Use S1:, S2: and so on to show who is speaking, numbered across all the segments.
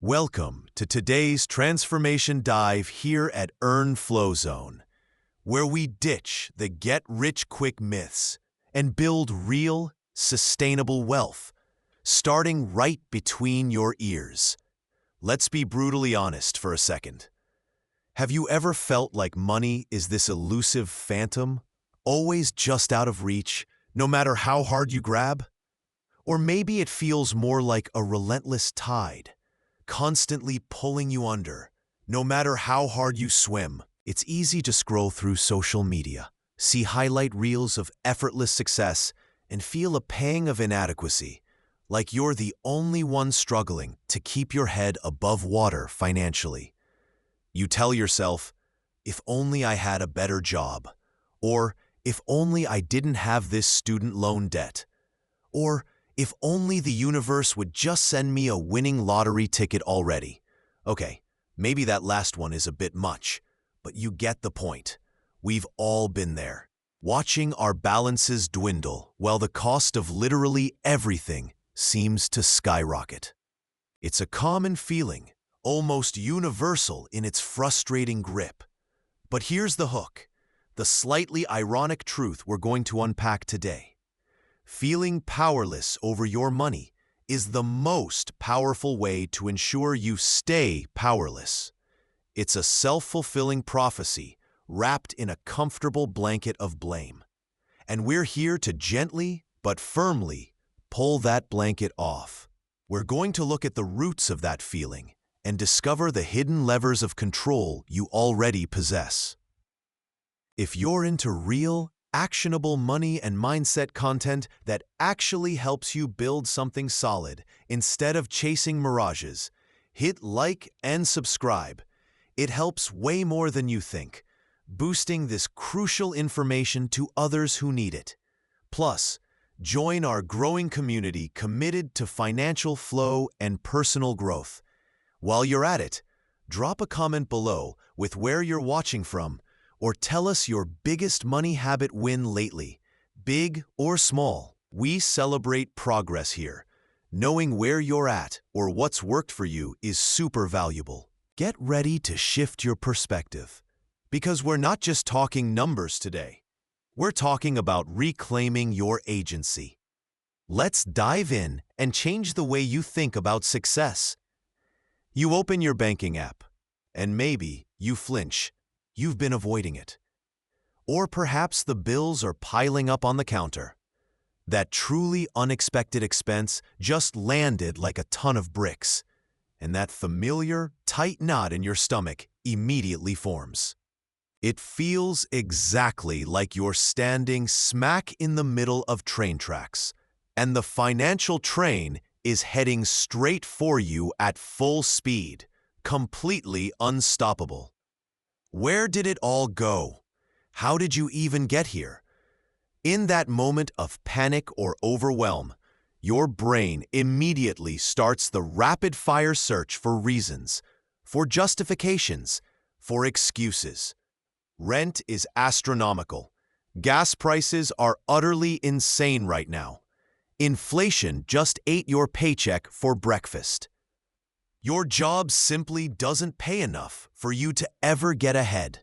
S1: Welcome to today's transformation dive here at Earn Flow Zone, where we ditch the get-rich-quick myths and build real, sustainable wealth, starting right between your ears. Let's be brutally honest for a second. Have you ever felt like money is this elusive phantom, always just out of reach, no matter how hard you grab? Or maybe it feels more like a relentless tide, constantly pulling you under, no matter how hard you swim. It's easy to scroll through social media, see highlight reels of effortless success, and feel a pang of inadequacy, like you're the only one struggling to keep your head above water financially. You tell yourself, if only I had a better job, or if only I didn't have this student loan debt, or if only the universe would just send me a winning lottery ticket already. Okay, maybe that last one is a bit much, but you get the point. We've all been there, watching our balances dwindle while the cost of literally everything seems to skyrocket. It's a common feeling, almost universal in its frustrating grip. But here's the hook, the slightly ironic truth we're going to unpack today. Feeling powerless over your money is the most powerful way to ensure you stay powerless. It's a self-fulfilling prophecy wrapped in a comfortable blanket of blame. And we're here to gently but firmly pull that blanket off. We're going to look at the roots of that feeling and discover the hidden levers of control you already possess. If you're into real, actionable money and mindset content that actually helps you build something solid instead of chasing mirages, hit like and subscribe. It helps way more than you think, boosting this crucial information to others who need it. Plus, join our growing community committed to financial flow and personal growth. While you're at it, drop a comment below with where you're watching from, or tell us your biggest money habit win lately. Big or small, we celebrate progress here. Knowing where you're at or what's worked for you is super valuable. Get ready to shift your perspective, because we're not just talking numbers today. We're talking about reclaiming your agency. Let's dive in and change the way you think about success. You open your banking app, and maybe you flinch. You've been avoiding it. Or perhaps the bills are piling up on the counter. That truly unexpected expense just landed like a ton of bricks, and that familiar, tight knot in your stomach immediately forms. It feels exactly like you're standing smack in the middle of train tracks, and the financial train is heading straight for you at full speed, completely unstoppable. Where did it all go? How did you even get here? In that moment of panic or overwhelm, your brain immediately starts the rapid-fire search for reasons, for justifications, for excuses. Rent is astronomical. Gas prices are utterly insane right now. Inflation just ate your paycheck for breakfast. Your job simply doesn't pay enough for you to ever get ahead.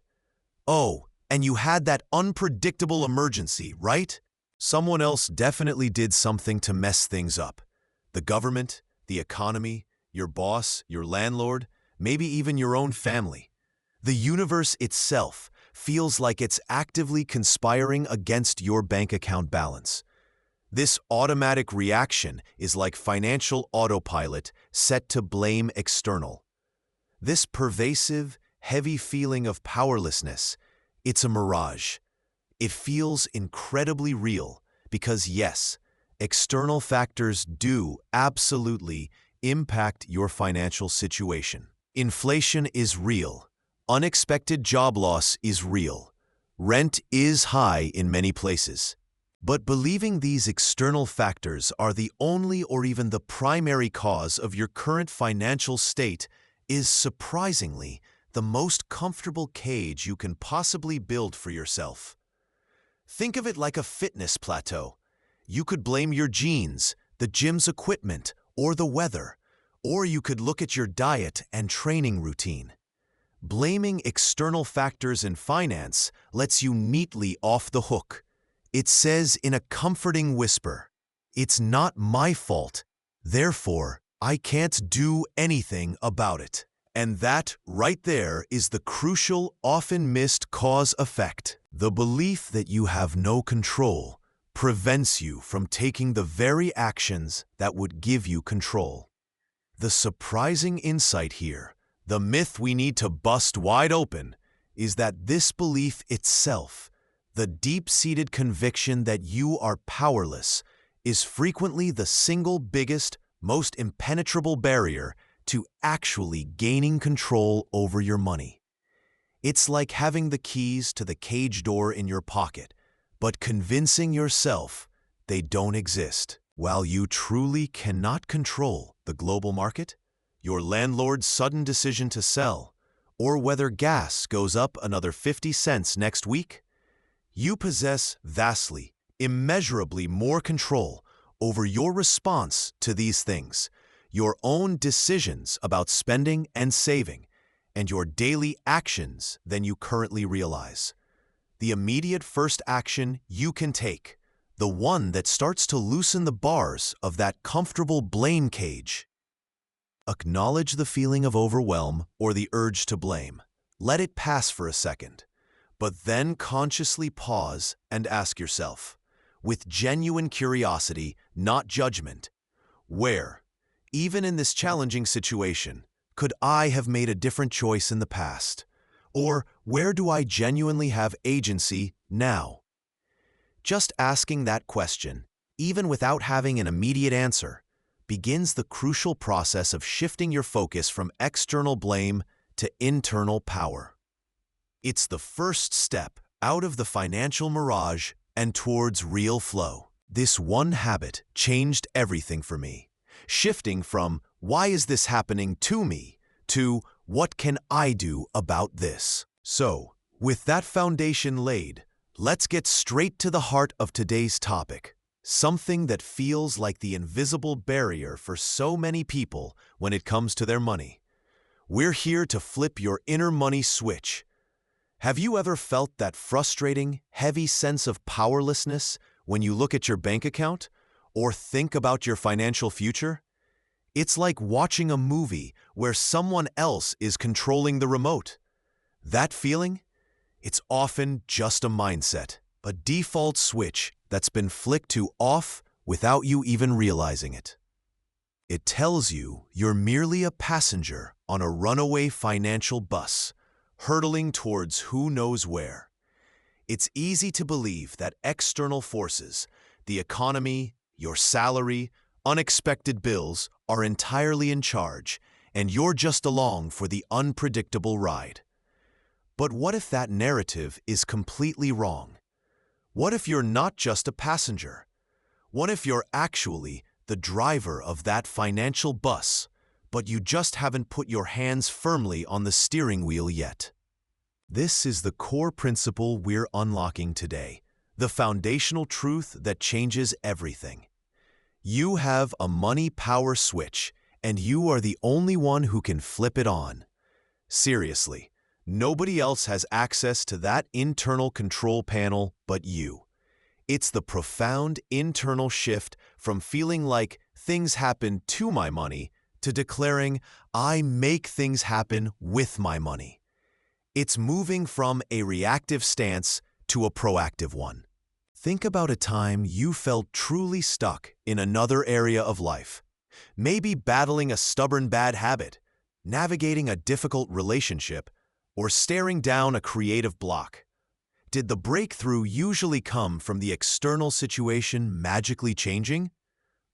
S1: Oh, and you had that unpredictable emergency, right? Someone else definitely did something to mess things up. The government, the economy, your boss, your landlord, maybe even your own family. The universe itself feels like it's actively conspiring against your bank account balance. This automatic reaction is like financial autopilot set to blame external. This pervasive, heavy feeling of powerlessness, it's a mirage. It feels incredibly real because, yes, external factors do absolutely impact your financial situation. Inflation is real. Unexpected job loss is real. Rent is high in many places. But believing these external factors are the only or even the primary cause of your current financial state is surprisingly the most comfortable cage you can possibly build for yourself. Think of it like a fitness plateau. You could blame your genes, the gym's equipment, or the weather. Or you could look at your diet and training routine. Blaming external factors in finance lets you neatly off the hook. It says in a comforting whisper, "It's not my fault, therefore I can't do anything about it." And that, right there, is the crucial, often missed cause-effect. The belief that you have no control prevents you from taking the very actions that would give you control. The surprising insight here, the myth we need to bust wide open, is that this belief itself, the deep-seated conviction that you are powerless, is frequently the single biggest, most impenetrable barrier to actually gaining control over your money. It's like having the keys to the cage door in your pocket, but convincing yourself they don't exist. While you truly cannot control the global market, your landlord's sudden decision to sell, or whether gas goes up another 50 cents next week, you possess vastly, immeasurably more control over your response to these things, your own decisions about spending and saving, and your daily actions than you currently realize. The immediate first action you can take, the one that starts to loosen the bars of that comfortable blame cage. Acknowledge the feeling of overwhelm or the urge to blame. Let it pass for a second, but then consciously pause and ask yourself, with genuine curiosity, not judgment, where, even in this challenging situation, could I have made a different choice in the past? Or where do I genuinely have agency now? Just asking that question, even without having an immediate answer, begins the crucial process of shifting your focus from external blame to internal power. It's the first step out of the financial mirage and towards real flow. This one habit changed everything for me, shifting from "why is this happening to me" to "what can I do about this?" So, with that foundation laid, let's get straight to the heart of today's topic, something that feels like the invisible barrier for so many people when it comes to their money. We're here to flip your inner money switch. Have you ever felt that frustrating, heavy sense of powerlessness when you look at your bank account or think about your financial future? It's like watching a movie where someone else is controlling the remote. That feeling? It's often just a mindset, a default switch that's been flicked to off without you even realizing it. It tells you you're merely a passenger on a runaway financial bus, hurtling towards who knows where. It's easy to believe that external forces, the economy, your salary, unexpected bills, are entirely in charge, and you're just along for the unpredictable ride. But what if that narrative is completely wrong? What if you're not just a passenger? What if you're actually the driver of that financial bus, but you just haven't put your hands firmly on the steering wheel yet? This is the core principle we're unlocking today, the foundational truth that changes everything. You have a money power switch, and you are the only one who can flip it on. Seriously, nobody else has access to that internal control panel but you. It's the profound internal shift from feeling like things happen to my money to declaring I make things happen with my money. It's moving from a reactive stance to a proactive one. Think about a time you felt truly stuck in another area of life. Maybe battling a stubborn bad habit, navigating a difficult relationship, or staring down a creative block. Did the breakthrough usually come from the external situation magically changing?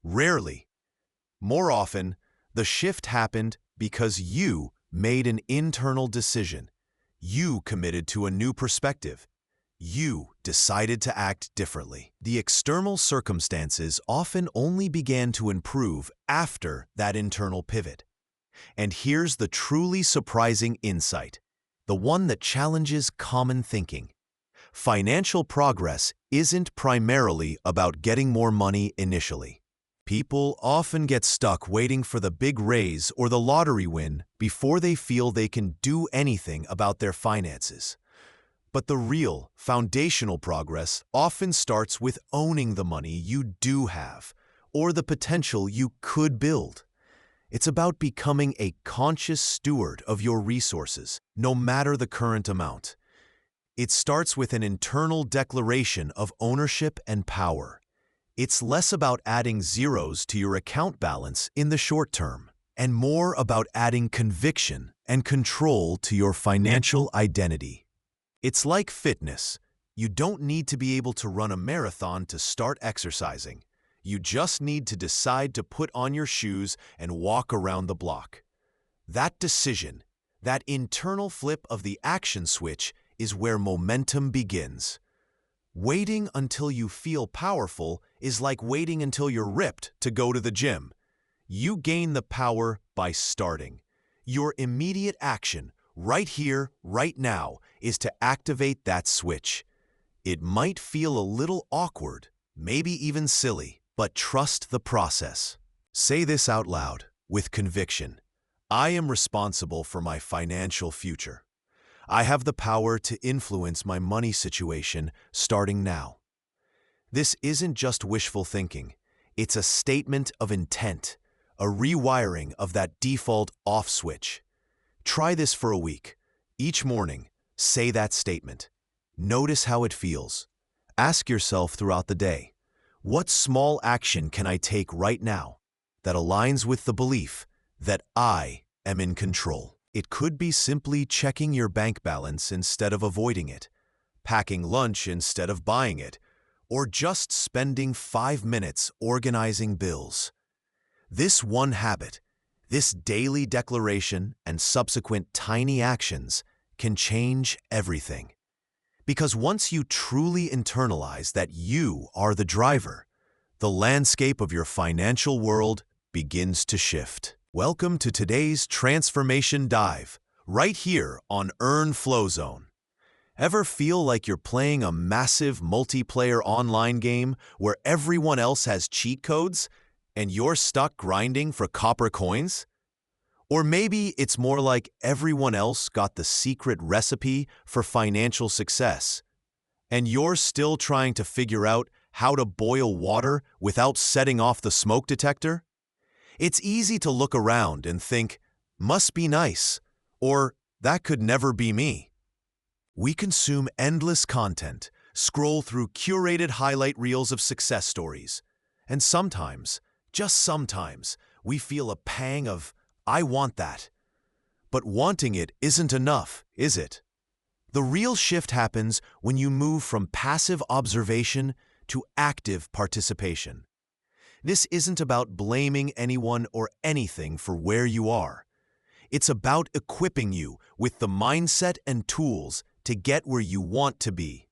S1: Rarely. More often, the shift happened because you made an internal decision. You committed to a new perspective. You decided to act differently. The external circumstances often only began to improve after that internal pivot. And here's the truly surprising insight, the one that challenges common thinking. Financial progress isn't primarily about getting more money initially. People often get stuck waiting for the big raise or the lottery win before they feel they can do anything about their finances. But the real, foundational progress often starts with owning the money you do have, or the potential you could build. It's about becoming a conscious steward of your resources, no matter the current amount. It starts with an internal declaration of ownership and power. It's less about adding zeros to your account balance in the short term, and more about adding conviction and control to your financial identity. It's like fitness. You don't need to be able to run a marathon to start exercising. You just need to decide to put on your shoes and walk around the block. That decision, that internal flip of the action switch, is where momentum begins. Waiting until you feel powerful is like waiting until you're ripped to go to the gym. You gain the power by starting. Your immediate action, right here, right now, is to activate that switch. It might feel a little awkward, maybe even silly, but trust the process. Say this out loud, with conviction. I am responsible for my financial future. I have the power to influence my money situation starting now. This isn't just wishful thinking. It's a statement of intent, a rewiring of that default off switch. Try this for a week. Each morning, say that statement. Notice how it feels. Ask yourself throughout the day, what small action can I take right now that aligns with the belief that I am in control? It could be simply checking your bank balance instead of avoiding it, packing lunch instead of buying it, or just spending 5 minutes organizing bills. This one habit, this daily declaration and subsequent tiny actions can change everything. Because once you truly internalize that you are the driver, the landscape of your financial world begins to shift. Welcome to today's Transformation Dive, right here on Earn Flow Zone. Ever feel like you're playing a massive multiplayer online game where everyone else has cheat codes and you're stuck grinding for copper coins? Or maybe it's more like everyone else got the secret recipe for financial success, and you're still trying to figure out how to boil water without setting off the smoke detector? It's easy to look around and think, must be nice, or that could never be me. We consume endless content, scroll through curated highlight reels of success stories, and sometimes, just sometimes, we feel a pang of, I want that. But wanting it isn't enough, is it? The real shift happens when you move from passive observation to active participation. This isn't about blaming anyone or anything for where you are. It's about equipping you with the mindset and tools to get where you want to be.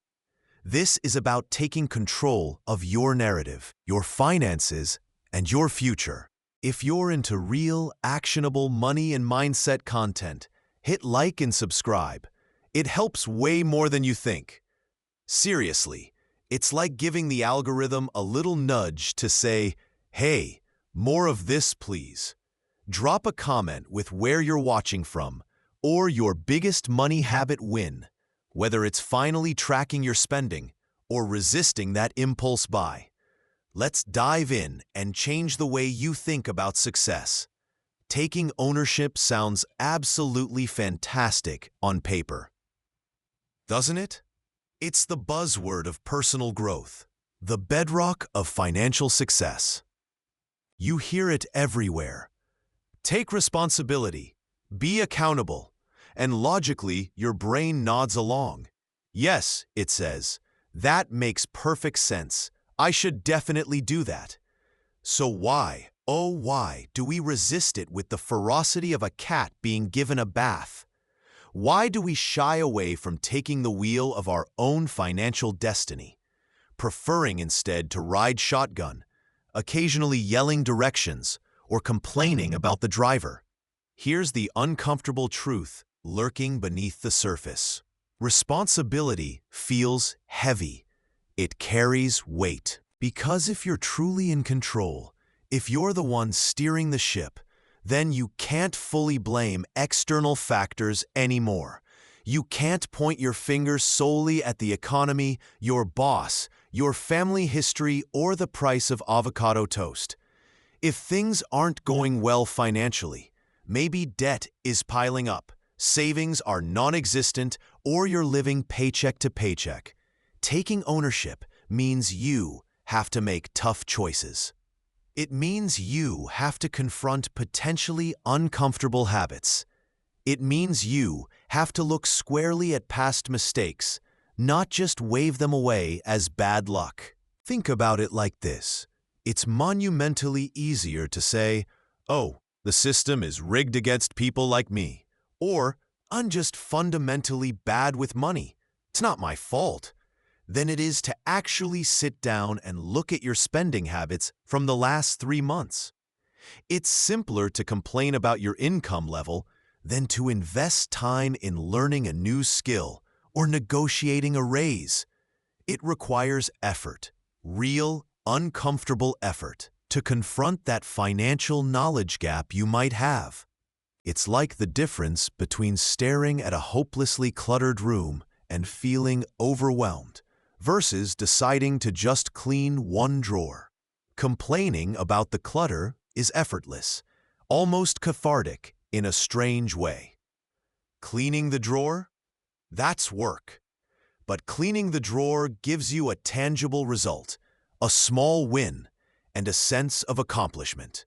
S1: This is about taking control of your narrative, your finances, and your future. If you're into real, actionable money and mindset content, hit like and subscribe. It helps way more than you think. Seriously, it's like giving the algorithm a little nudge to say, hey, more of this, please. Drop a comment with where you're watching from, or your biggest money habit win, whether it's finally tracking your spending or resisting that impulse buy. Let's dive in and change the way you think about success. Taking ownership sounds absolutely fantastic on paper, doesn't it? It's the buzzword of personal growth, the bedrock of financial success. You hear it everywhere. Take responsibility, be accountable, and logically your brain nods along. Yes, it says, that makes perfect sense. I should definitely do that. So why, oh why, do we resist it with the ferocity of a cat being given a bath? Why do we shy away from taking the wheel of our own financial destiny, preferring instead to ride shotgun, occasionally yelling directions or complaining about the driver? Here's the uncomfortable truth lurking beneath the surface. Responsibility feels heavy. It carries weight. Because if you're truly in control, If you're the one steering the ship, then you can't fully blame external factors anymore. You can't point your fingers solely at the economy, your boss, your family history, or the price of avocado toast. If things aren't going well financially, maybe debt is piling up, savings are non-existent, or you're living paycheck to paycheck. Taking ownership means you have to make tough choices. It means you have to confront potentially uncomfortable habits. It means you have to look squarely at past mistakes, not just wave them away as bad luck. Think about it like this. It's monumentally easier to say, "Oh, the system is rigged against people like me," or "I'm just fundamentally bad with money. It's not my fault," than it is to actually sit down and look at your spending habits from the last 3 months. It's simpler to complain about your income level than to invest time in learning a new skill or negotiating a raise. It requires effort, real, uncomfortable effort, to confront that financial knowledge gap you might have. It's like the difference between staring at a hopelessly cluttered room and feeling overwhelmed versus deciding to just clean one drawer. Complaining about the clutter is effortless, almost cathartic in a strange way. Cleaning the drawer? That's work. But cleaning the drawer gives you a tangible result, a small win, and a sense of accomplishment.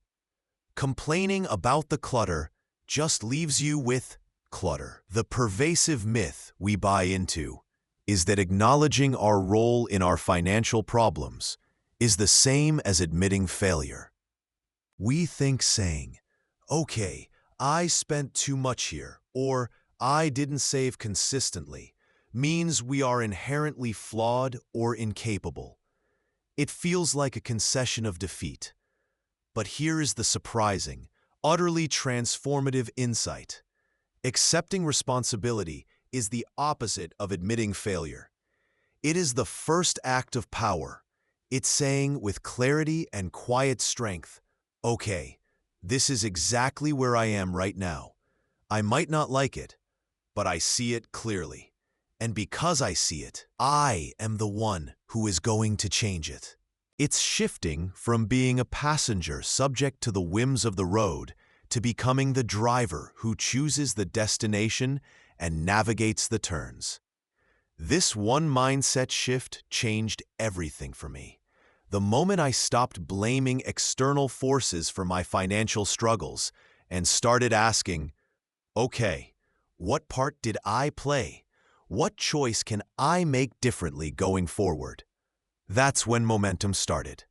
S1: Complaining about the clutter just leaves you with clutter. The pervasive myth we buy into is that acknowledging our role in our financial problems is the same as admitting failure. We think saying, "Okay, I spent too much here," or "I didn't save consistently," means we are inherently flawed or incapable. It feels like a concession of defeat. But here is the surprising, utterly transformative insight. Accepting responsibility is the opposite of admitting failure. It is the first act of power. It's saying with clarity and quiet strength, "Okay, this is exactly where I am right now. I might not like it, but I see it clearly. And because I see it, I am the one who is going to change it." It's shifting from being a passenger subject to the whims of the road to becoming the driver who chooses the destination and navigates the turns. This one mindset shift changed everything for me. The moment I stopped blaming external forces for my financial struggles and started asking, "Okay, what part did I play? What choice can I make differently going forward?" That's when momentum started.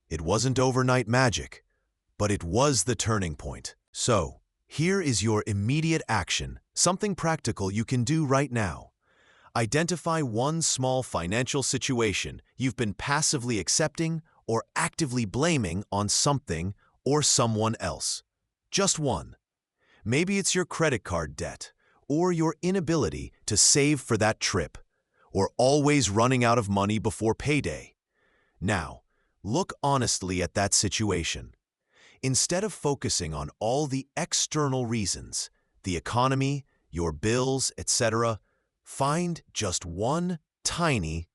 S1: It wasn't overnight magic, but it was the turning point. So, here is your immediate action, something practical you can do right now. Identify one small financial situation you've been passively accepting or actively blaming on something or someone else. Just one. Maybe it's your credit card debt, or your inability to save for that trip, or always running out of money before payday. Now, look honestly at that situation. Instead of focusing on all the external reasons, the economy, your bills, etc., find just one tiny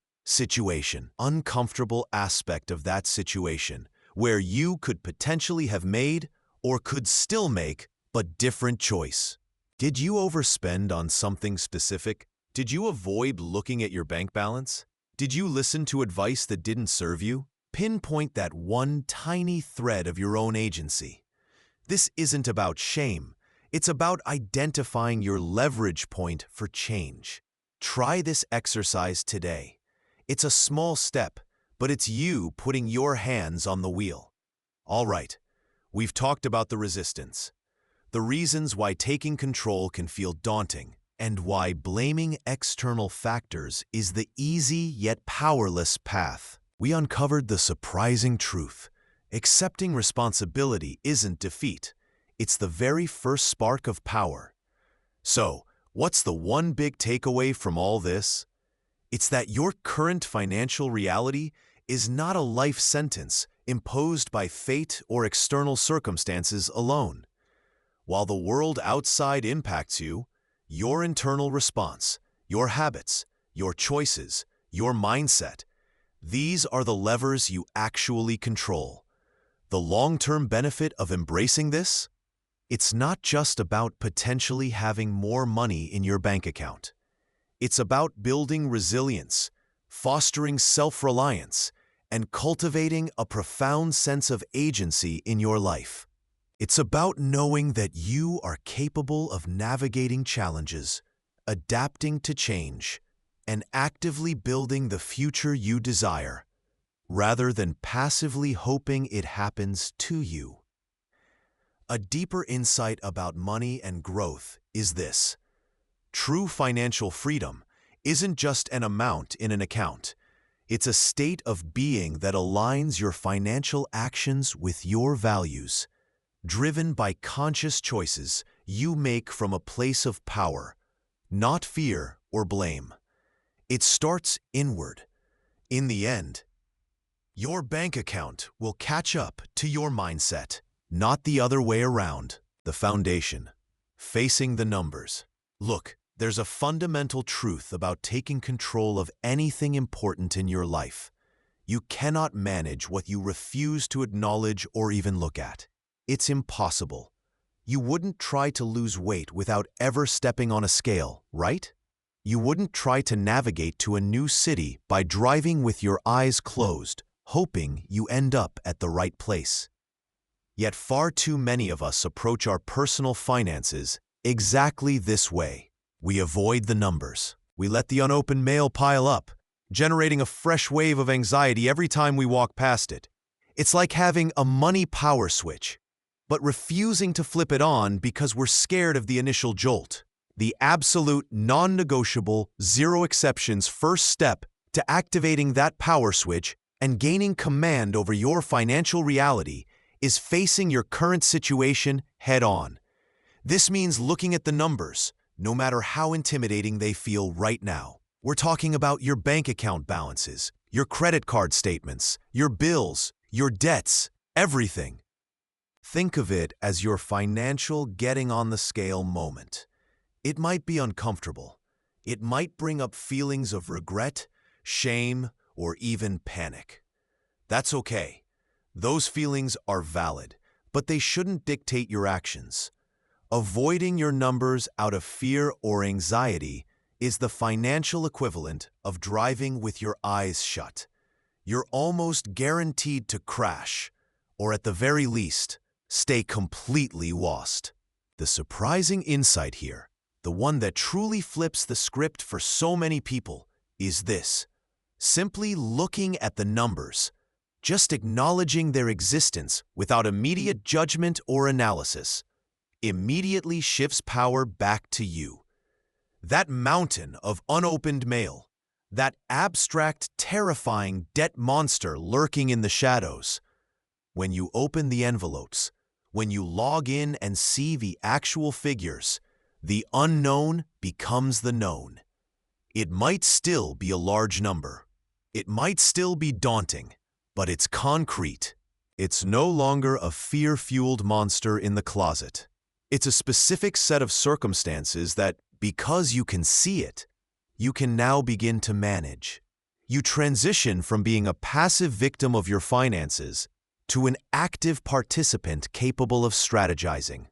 S1: uncomfortable aspect of that situation, where you could potentially have made or could still make a different choice. Did you overspend on something specific? Did you avoid looking at your bank balance? Did you listen to advice that didn't serve you? Pinpoint that one tiny thread of your own agency. This isn't about shame. It's about identifying your leverage point for change. Try this exercise today. It's a small step, but it's you putting your hands on the wheel. All right, we've talked about the resistance, the reasons why taking control can feel daunting, and why blaming external factors is the easy yet powerless path. We uncovered the surprising truth. Accepting responsibility isn't defeat. It's the very first spark of power. So, what's the one big takeaway from all this? It's that your current financial reality is not a life sentence. imposed by fate or external circumstances alone. While the world outside impacts you, your internal response, your habits, your choices, your mindset, these are the levers you actually control. The long-term benefit of embracing this? It's not just about potentially having more money in your bank account. It's about building resilience, fostering self-reliance, and cultivating a profound sense of agency in your life. It's about knowing that you are capable of navigating challenges, adapting to change, and actively building the future you desire, rather than passively hoping it happens to you. A deeper insight about money and growth is this: true financial freedom isn't just an amount in an account. It's a state of being that aligns your financial actions with your values, driven by conscious choices you make from a place of power, not fear or blame. It starts inward. In the end, your bank account will catch up to your mindset, not the other way around. The foundation. Facing the numbers. Look, there's a fundamental truth about taking control of anything important in your life. You cannot manage what you refuse to acknowledge or even look at. It's impossible. You wouldn't try to lose weight without ever stepping on a scale, right? You wouldn't try to navigate to a new city by driving with your eyes closed, hoping you end up at the right place. Yet far too many of us approach our personal finances exactly this way. We avoid the numbers. We let the unopened mail pile up, generating a fresh wave of anxiety every time we walk past it. It's like having a money power switch, but refusing to flip it on because we're scared of the initial jolt. The absolute, non-negotiable, zero exceptions first step to activating that power switch and gaining command over your financial reality is facing your current situation head-on. This means looking at the numbers, no matter how intimidating they feel right now. We're talking about your bank account balances, your credit card statements, your bills, your debts, everything. Think of it as your financial getting on the scale moment. It might be uncomfortable. It might bring up feelings of regret, shame, or even panic. That's okay. Those feelings are valid, but they shouldn't dictate your actions. Avoiding your numbers out of fear or anxiety is the financial equivalent of driving with your eyes shut. You're almost guaranteed to crash, or at the very least, stay completely lost. The surprising insight here, the one that truly flips the script for so many people, is this: simply looking at the numbers, just acknowledging their existence without immediate judgment or analysis, immediately shifts power back to you. That mountain of unopened mail, that abstract, terrifying debt monster lurking in the shadows. When you open the envelopes, when you log in and see the actual figures, the unknown becomes the known. It might still be a large number. It might still be daunting, but it's concrete. It's no longer a fear-fueled monster in the closet. It's a specific set of circumstances that, because you can see it, you can now begin to manage. You transition from being a passive victim of your finances to an active participant capable of strategizing.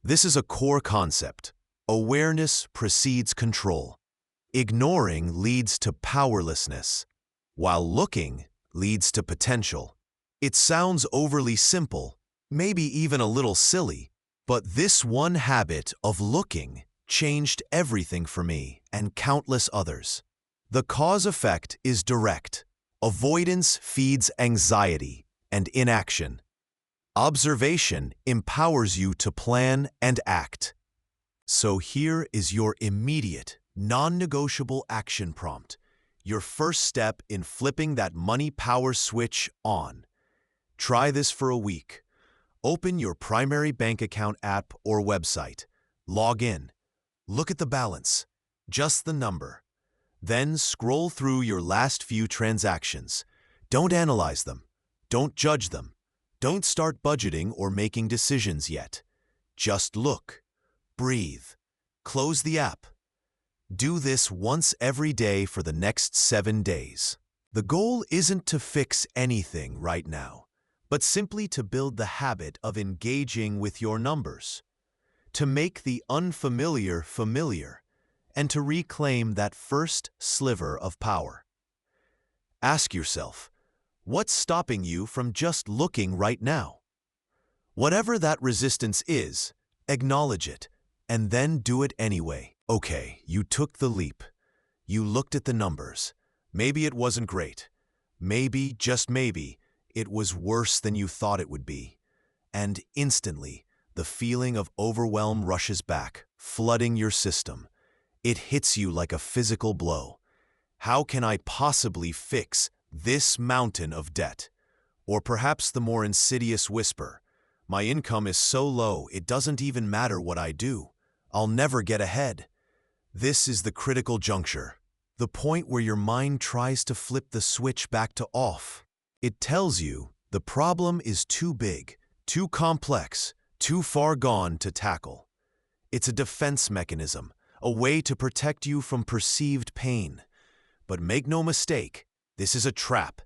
S1: This is a core concept. Awareness precedes control. Ignoring leads to powerlessness, while looking leads to potential. It sounds overly simple, maybe even a little silly, but this one habit of looking changed everything for me and countless others. The cause-effect is direct. Avoidance feeds anxiety and inaction. Observation empowers you to plan and act. So here is your immediate, non-negotiable action prompt, your first step in flipping that money power switch on. Try this for a week. Open your primary bank account app or website. Log in. Look at the balance, just the number. Then scroll through your last few transactions. Don't analyze them. Don't judge them. Don't start budgeting or making decisions yet. Just look, breathe, close the app. Do this once every day for the next 7 days. The goal isn't to fix anything right now, but simply to build the habit of engaging with your numbers, to make the unfamiliar familiar, and to reclaim that first sliver of power. Ask yourself, what's stopping you from just looking right now? Whatever that resistance is, acknowledge it, and then do it anyway. Okay, you took the leap. You looked at the numbers. Maybe it wasn't great. Maybe, just maybe, it was worse than you thought it would be. And instantly, the feeling of overwhelm rushes back, flooding your system. It hits you like a physical blow. How can I possibly fix this mountain of debt? Or perhaps the more insidious whisper, my income is so low it doesn't even matter what I do. I'll never get ahead. This is the critical juncture, the point where your mind tries to flip the switch back to off. It tells you the problem is too big, too complex, too far gone to tackle. It's a defense mechanism, a way to protect you from perceived pain. But make no mistake, this is a trap.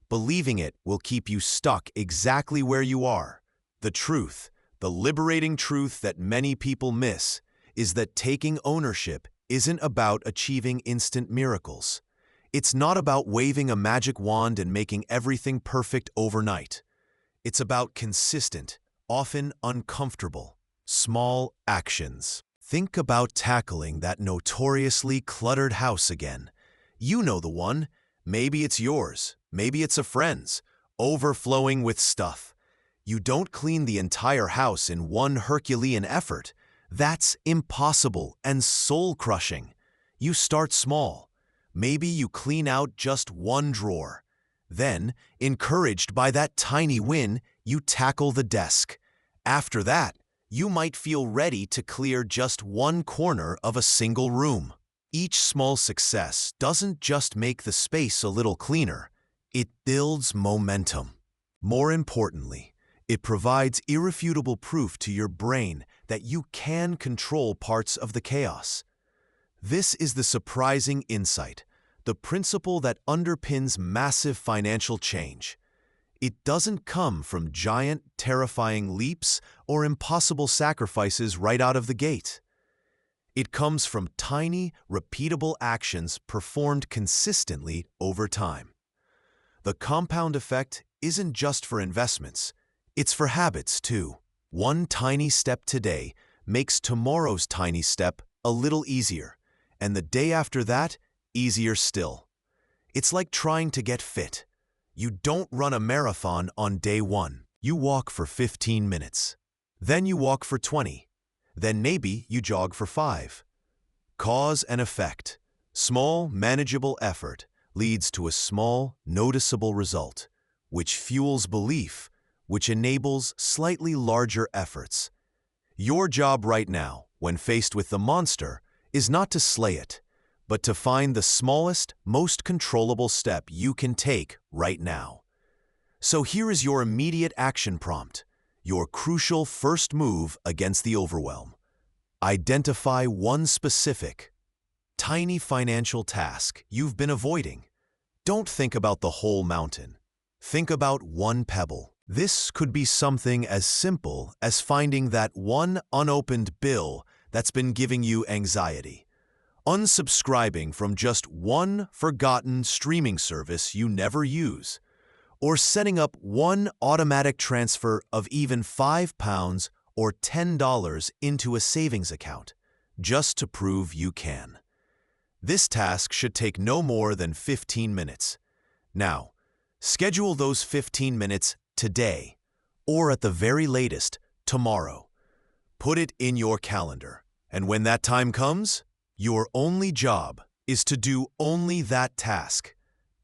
S1: Believing it will keep you stuck exactly where you are. The truth, the liberating truth that many people miss, is that taking ownership isn't about achieving instant miracles. It's not about waving a magic wand and making everything perfect overnight. It's about consistent, often uncomfortable, small actions. Think about tackling that notoriously cluttered house again. You know the one. Maybe it's yours. Maybe it's a friend's, overflowing with stuff. You don't clean the entire house in one Herculean effort. That's impossible and soul-crushing. You start small. Maybe you clean out just one drawer. Then, encouraged by that tiny win, you tackle the desk. After that, you might feel ready to clear just one corner of a single room. Each small success doesn't just make the space a little cleaner, it builds momentum. More importantly, it provides irrefutable proof to your brain that you can control parts of the chaos. This is the surprising insight, the principle that underpins massive financial change. It doesn't come from giant, terrifying leaps or impossible sacrifices right out of the gate. It comes from tiny, repeatable actions performed consistently over time. The compound effect isn't just for investments, it's for habits too. One tiny step today makes tomorrow's tiny step a little easier, and the day after that, easier still. It's like trying to get fit. You don't run a marathon on day 1. You walk for 15 minutes. Then you walk for 20. Then maybe you jog for 5. Cause and effect. Small, manageable effort leads to a small, noticeable result, which fuels belief, which enables slightly larger efforts. Your job right now, when faced with the monster, is not to slay it, but to find the smallest, most controllable step you can take right now. So here is your immediate action prompt, your crucial first move against the overwhelm. Identify one specific, tiny financial task you've been avoiding. Don't think about the whole mountain. Think about one pebble. This could be something as simple as finding that one unopened bill that's been giving you anxiety. Unsubscribing from just one forgotten streaming service you never use, or setting up one automatic transfer of even £5 or $10 into a savings account, just to prove you can. This task should take no more than 15 minutes. Now, schedule those 15 minutes today, or at the very latest, tomorrow. Put it in your calendar, and when that time comes, your only job is to do only that task.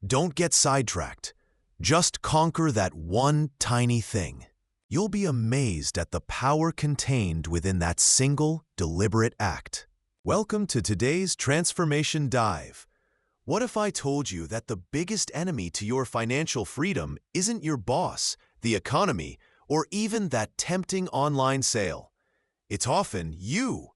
S1: Don't get sidetracked. Just conquer that one tiny thing. You'll be amazed at the power contained within that single, deliberate act. Welcome to today's Transformation Dive, What if I told you that the biggest enemy to your financial freedom isn't your boss, the economy, or even that tempting online sale? It's often you.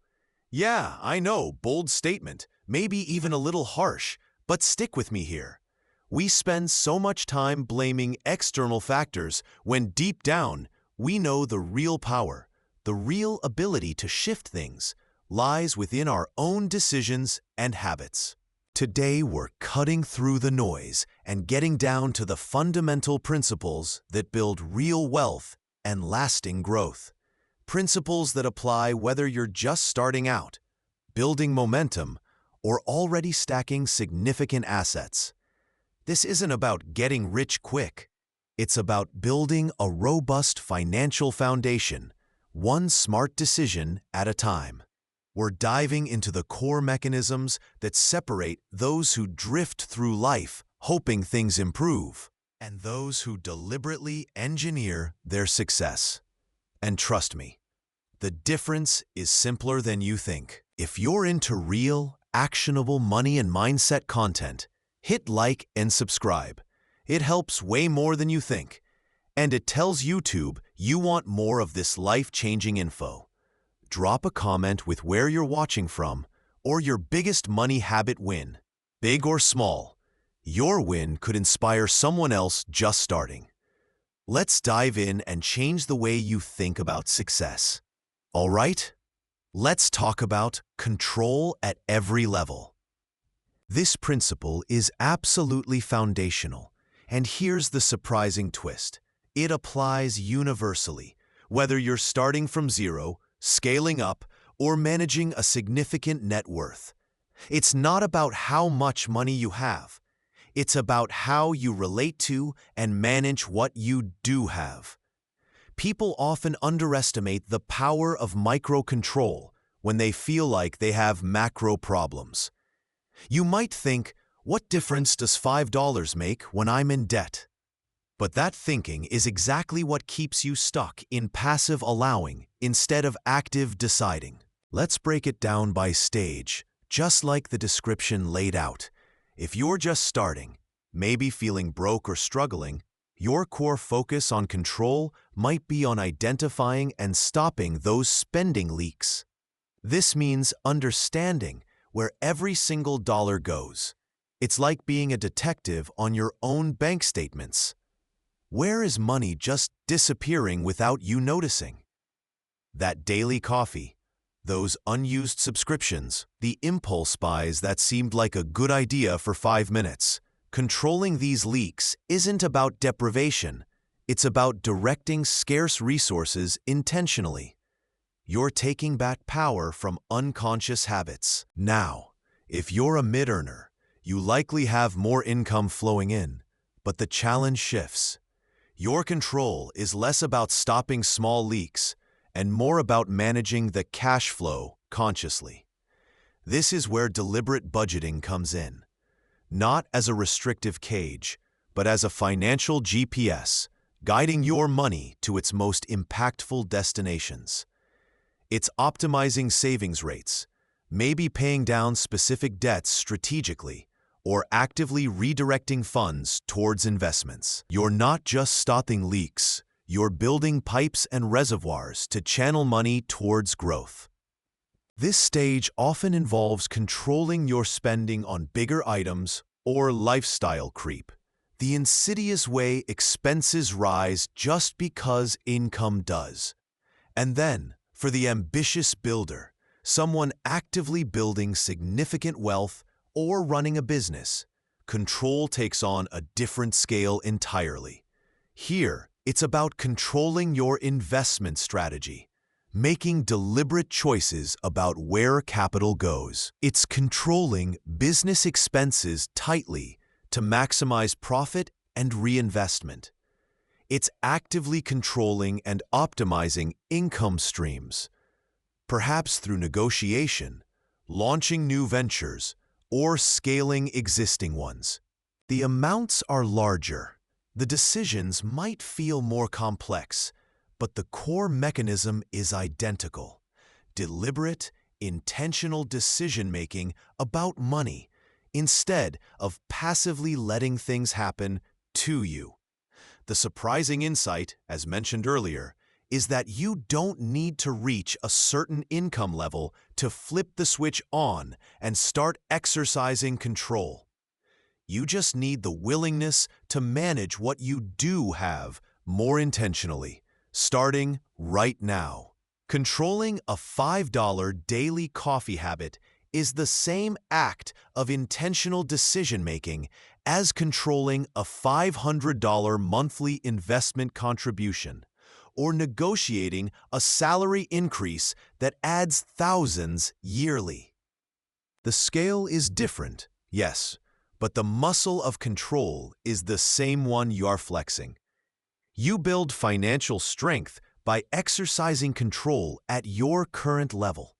S1: Yeah, I know, bold statement, maybe even a little harsh, but stick with me here. We spend so much time blaming external factors when deep down, we know the real power, the real ability to shift things, lies within our own decisions and habits. Today, we're cutting through the noise and getting down to the fundamental principles that build real wealth and lasting growth. Principles that apply whether you're just starting out, building momentum, or already stacking significant assets. This isn't about getting rich quick. It's about building a robust financial foundation, one smart decision at a time. We're diving into the core mechanisms that separate those who drift through life hoping things improve and those who deliberately engineer their success. And trust me, the difference is simpler than you think. If you're into real, actionable money and mindset content, hit like and subscribe. It helps way more than you think. And it tells YouTube you want more of this life-changing info. Drop a comment with where you're watching from or your biggest money habit win. Big or small, your win could inspire someone else just starting. Let's dive in and change the way you think about success. All right? Let's talk about control at every level. This principle is absolutely foundational, and here's the surprising twist. It applies universally, whether you're starting from zero, scaling up, or managing a significant net worth. It's not about how much money you have. It's about how you relate to and manage what you do have. People often underestimate the power of micro-control when they feel like they have macro problems. You might think, what difference does $5 make when I'm in debt? But that thinking is exactly what keeps you stuck in passive allowing instead of active deciding. Let's break it down by stage, just like the description laid out. If you're just starting, maybe feeling broke or struggling, your core focus on control might be on identifying and stopping those spending leaks. This means understanding where every single dollar goes. It's like being a detective on your own bank statements. Where is money just disappearing without you noticing? That daily coffee, those unused subscriptions, the impulse buys that seemed like a good idea for 5 minutes. Controlling these leaks isn't about deprivation. It's about directing scarce resources intentionally. You're taking back power from unconscious habits. Now, if you're a mid-earner, you likely have more income flowing in, but the challenge shifts. Your control is less about stopping small leaks and more about managing the cash flow consciously. This is where deliberate budgeting comes in, not as a restrictive cage, but as a financial GPS, guiding your money to its most impactful destinations. It's optimizing savings rates, maybe paying down specific debts strategically, or actively redirecting funds towards investments. You're not just stopping leaks, you're building pipes and reservoirs to channel money towards growth. This stage often involves controlling your spending on bigger items or lifestyle creep, the insidious way expenses rise just because income does. And then, for the ambitious builder, someone actively building significant wealth or running a business, control takes on a different scale entirely. Here, it's about controlling your investment strategy, making deliberate choices about where capital goes. It's controlling business expenses tightly to maximize profit and reinvestment. It's actively controlling and optimizing income streams, perhaps through negotiation, launching new ventures, or scaling existing ones. The amounts are larger. The decisions might feel more complex, but the core mechanism is identical. Deliberate, intentional decision-making about money, instead of passively letting things happen to you. The surprising insight, as mentioned earlier, is that you don't need to reach a certain income level to flip the switch on and start exercising control. You just need the willingness to manage what you do have more intentionally, starting right now. Controlling a $5 daily coffee habit is the same act of intentional decision-making as controlling a $500 monthly investment contribution or negotiating a salary increase that adds thousands yearly. The scale is different, yes, but the muscle of control is the same one you're flexing. You build financial strength by exercising control at your current level.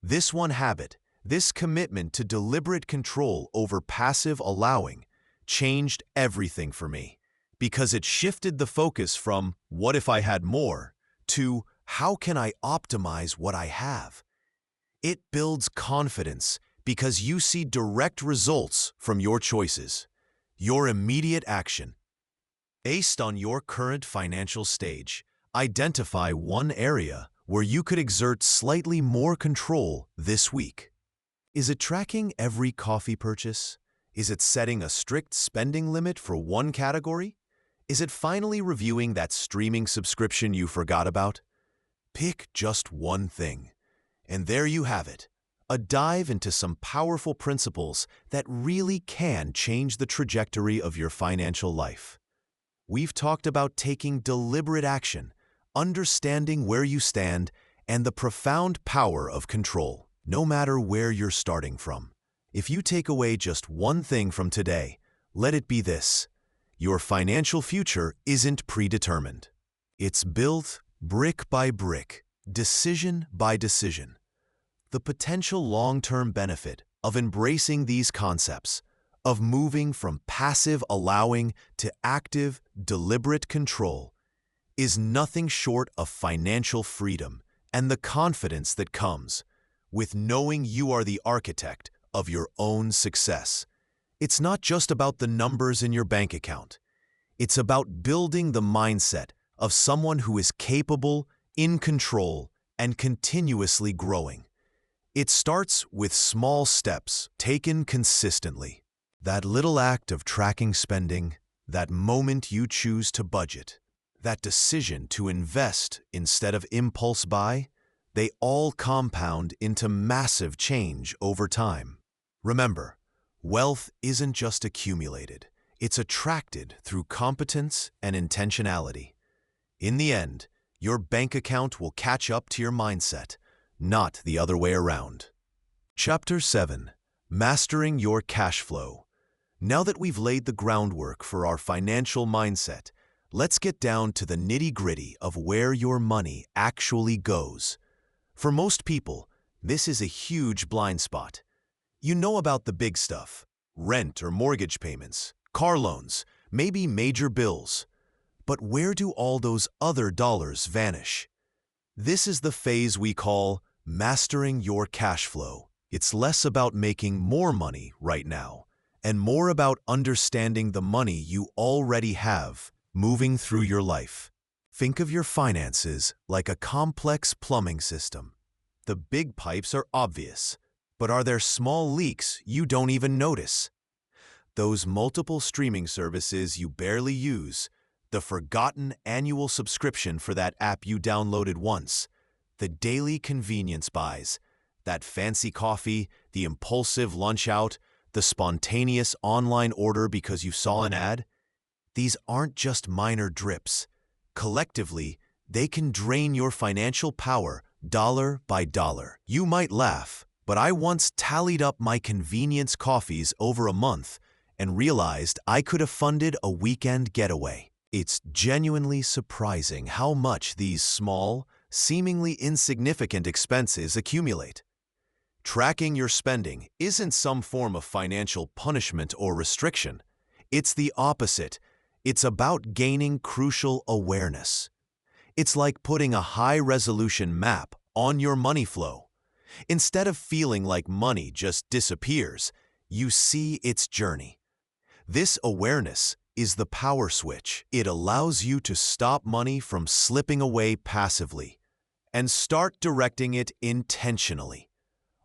S1: This one habit, this commitment to deliberate control over passive allowing, changed everything for me because it shifted the focus from "what if I had more" to "how can I optimize what I have?" It builds confidence because you see direct results from your choices, your immediate action. Based on your current financial stage, identify one area where you could exert slightly more control this week. Is it tracking every coffee purchase? Is it setting a strict spending limit for one category? Is it finally reviewing that streaming subscription you forgot about? Pick just one thing. And there you have it, a dive into some powerful principles that really can change the trajectory of your financial life. We've talked about taking deliberate action, understanding where you stand, and the profound power of control, no matter where you're starting from. If you take away just one thing from today, let it be this: your financial future isn't predetermined. It's built brick by brick, decision by decision. The potential long-term benefit of embracing these concepts, of moving from passive allowing to active, deliberate control, is nothing short of financial freedom and the confidence that comes with knowing you are the architect of your own success. It's not just about the numbers in your bank account. It's about building the mindset of someone who is capable, in control, and continuously growing. It starts with small steps taken consistently. That little act of tracking spending, that moment you choose to budget, that decision to invest instead of impulse buy, they all compound into massive change over time. Remember, wealth isn't just accumulated, it's attracted through competence and intentionality. In the end, your bank account will catch up to your mindset, not the other way around. Chapter 7. Mastering Your Cash Flow. Now that we've laid the groundwork for our financial mindset, let's get down to the nitty-gritty of where your money actually goes. For most people, this is a huge blind spot. You know about the big stuff: rent or mortgage payments, car loans, maybe major bills. But where do all those other dollars vanish? This is the phase we call mastering your cash flow. It's less about making more money right now and more about understanding the money you already have moving through your life. Think of your finances like a complex plumbing system. The big pipes are obvious, but are there small leaks you don't even notice? Those multiple streaming services you barely use, the forgotten annual subscription for that app you downloaded once, the daily convenience buys, that fancy coffee, the impulsive lunch out, the spontaneous online order because you saw an ad. These aren't just minor drips. Collectively, they can drain your financial power dollar by dollar. You might laugh, but I once tallied up my convenience coffees over a month and realized I could have funded a weekend getaway. It's genuinely surprising how much these small, seemingly insignificant expenses accumulate. Tracking your spending isn't some form of financial punishment or restriction. It's the opposite. It's about gaining crucial awareness. It's like putting a high-resolution map on your money flow. Instead of feeling like money just disappears, you see its journey. This awareness is the power switch. It allows you to stop money from slipping away passively and start directing it intentionally,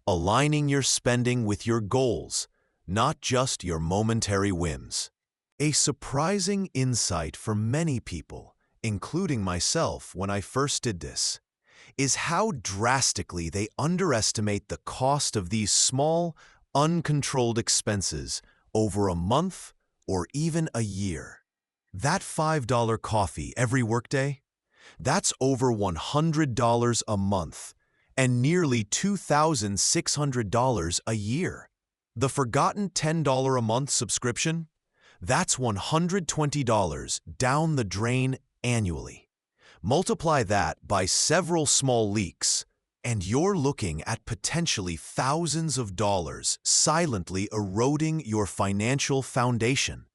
S1: aligning your spending with your goals, not just your momentary whims. A surprising insight for many people, including myself when I first did this, is how drastically they underestimate the cost of these small, uncontrolled expenses over a month or even a year. That $5 coffee every workday? That's over $100 a month and nearly $2,600 a year. The forgotten $10 a month subscription? That's $120 down the drain annually. Multiply that by several small leaks, and you're looking at potentially thousands of dollars silently eroding your financial foundation.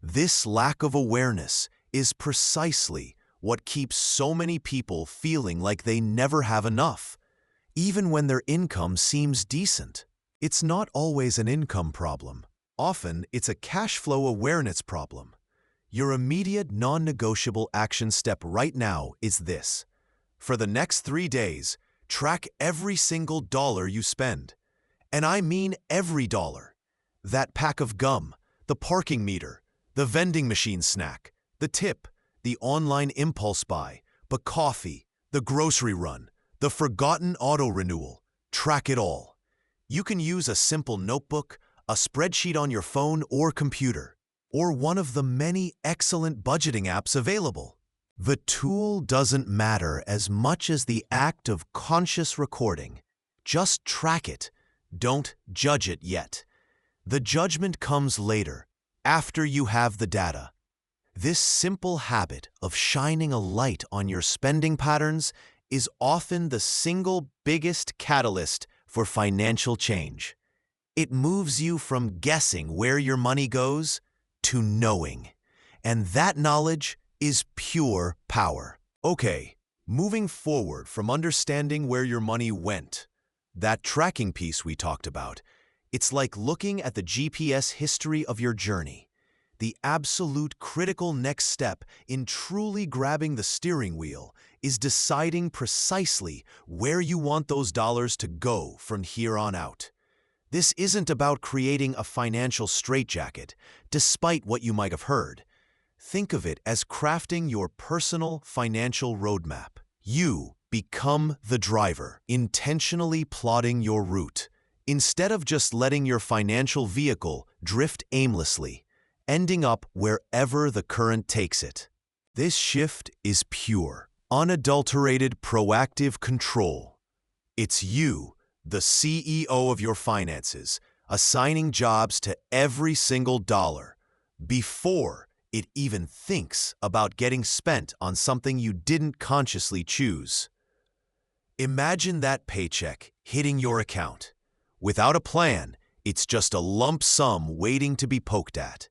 S1: This lack of awareness is precisely what keeps so many people feeling like they never have enough, even when their income seems decent. It's not always an income problem. Often, it's a cash flow awareness problem. Your immediate non-negotiable action step right now is this. For the next 3 days, track every single dollar you spend. And I mean every dollar. That pack of gum, the parking meter, the vending machine snack, the tip, the online impulse buy, the coffee, the grocery run, the forgotten auto renewal. Track it all. You can use a simple notebook, a spreadsheet on your phone or computer, or one of the many excellent budgeting apps available. The tool doesn't matter as much as the act of conscious recording. Just track it. Don't judge it yet. The judgment comes later, after you have the data. This simple habit of shining a light on your spending patterns is often the single biggest catalyst for financial change. It moves you from guessing where your money goes to knowing. And that knowledge is pure power. Okay, moving forward from understanding where your money went, that tracking piece we talked about, it's like looking at the GPS history of your journey. The absolute critical next step in truly grabbing the steering wheel is deciding precisely where you want those dollars to go from here on out. This isn't about creating a financial straitjacket, despite what you might have heard. Think of it as crafting your personal financial roadmap. You become the driver, intentionally plotting your route, instead of just letting your financial vehicle drift aimlessly, ending up wherever the current takes it. This shift is pure, unadulterated, proactive control. It's you, the CEO of your finances, assigning jobs to every single dollar before it even thinks about getting spent on something you didn't consciously choose. Imagine that paycheck hitting your account. Without a plan, it's just a lump sum waiting to be poked at.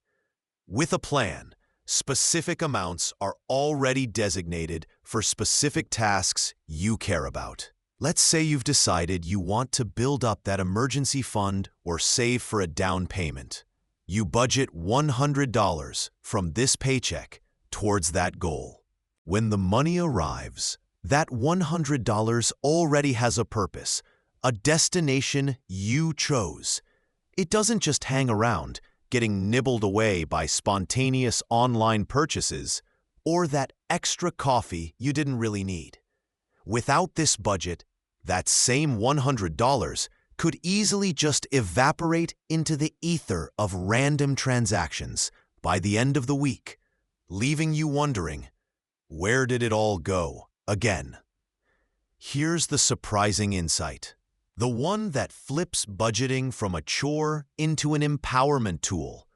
S1: With a plan, specific amounts are already designated for specific tasks you care about. Let's say you've decided you want to build up that emergency fund or save for a down payment. You budget $100 from this paycheck towards that goal. When the money arrives, that $100 already has a purpose, a destination you chose. It doesn't just hang around, getting nibbled away by spontaneous online purchases or that extra coffee you didn't really need. Without this budget, that same $100 could easily just evaporate into the ether of random transactions by the end of the week, leaving you wondering, where did it all go again? Here's the surprising insight, the one that flips budgeting from a chore into an empowerment tool.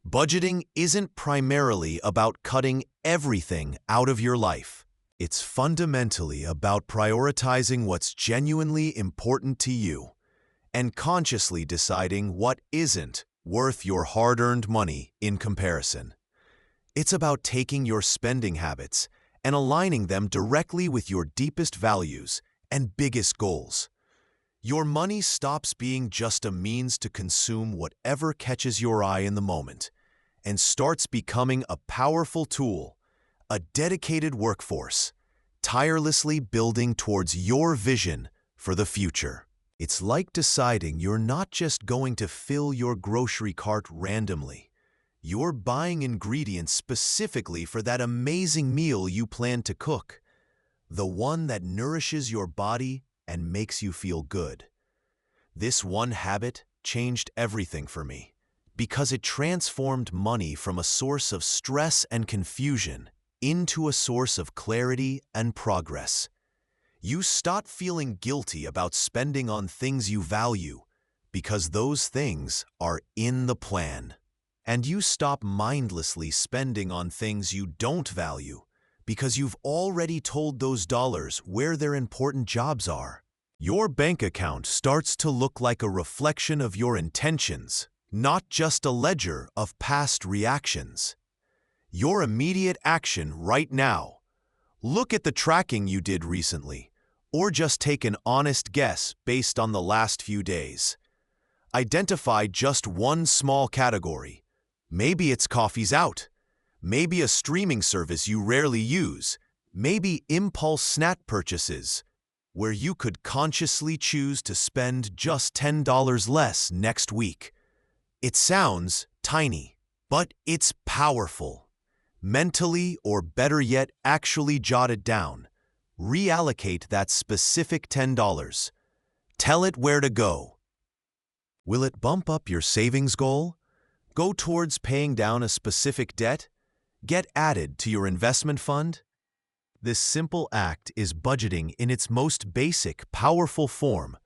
S1: Budgeting isn't primarily about cutting everything out of your life. It's fundamentally about prioritizing what's genuinely important to you and consciously deciding what isn't worth your hard-earned money in comparison. It's about taking your spending habits and aligning them directly with your deepest values and biggest goals. Your money stops being just a means to consume whatever catches your eye in the moment and starts becoming a powerful tool, a dedicated workforce, tirelessly building towards your vision for the future. It's like deciding you're not just going to fill your grocery cart randomly. You're buying ingredients specifically for that amazing meal you plan to cook, the one that nourishes your body and makes you feel good. This one habit changed everything for me because it transformed money from a source of stress and confusion into a source of clarity and progress. You stop feeling guilty about spending on things you value because those things are in the plan. And you stop mindlessly spending on things you don't value because you've already told those dollars where their important jobs are. Your bank account starts to look like a reflection of your intentions, not just a ledger of past reactions. Your immediate action right now. Look at the tracking you did recently, or just take an honest guess based on the last few days. Identify just one small category. Maybe it's coffees out. Maybe a streaming service you rarely use. Maybe impulse snack purchases, where you could consciously choose to spend just $10 less next week. It sounds tiny, but it's powerful. Mentally, or better yet, actually jot it down. Reallocate that specific $10. Tell it where to go. Will it bump up your savings goal? Go towards paying down a specific debt? Get added to your investment fund? This simple act is budgeting in its most basic, powerful form.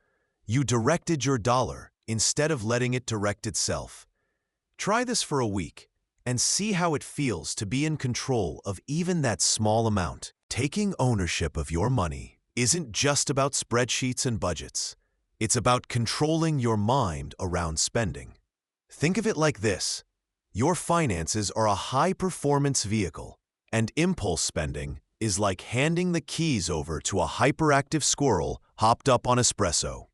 S1: You directed your dollar instead of letting it direct itself. Try this for a week and see how it feels to be in control of even that small amount. Taking ownership of your money isn't just about spreadsheets and budgets. It's about controlling your mind around spending. Think of it like this. Your finances are a high-performance vehicle, and impulse spending is like handing the keys over to a hyperactive squirrel hopped up on espresso.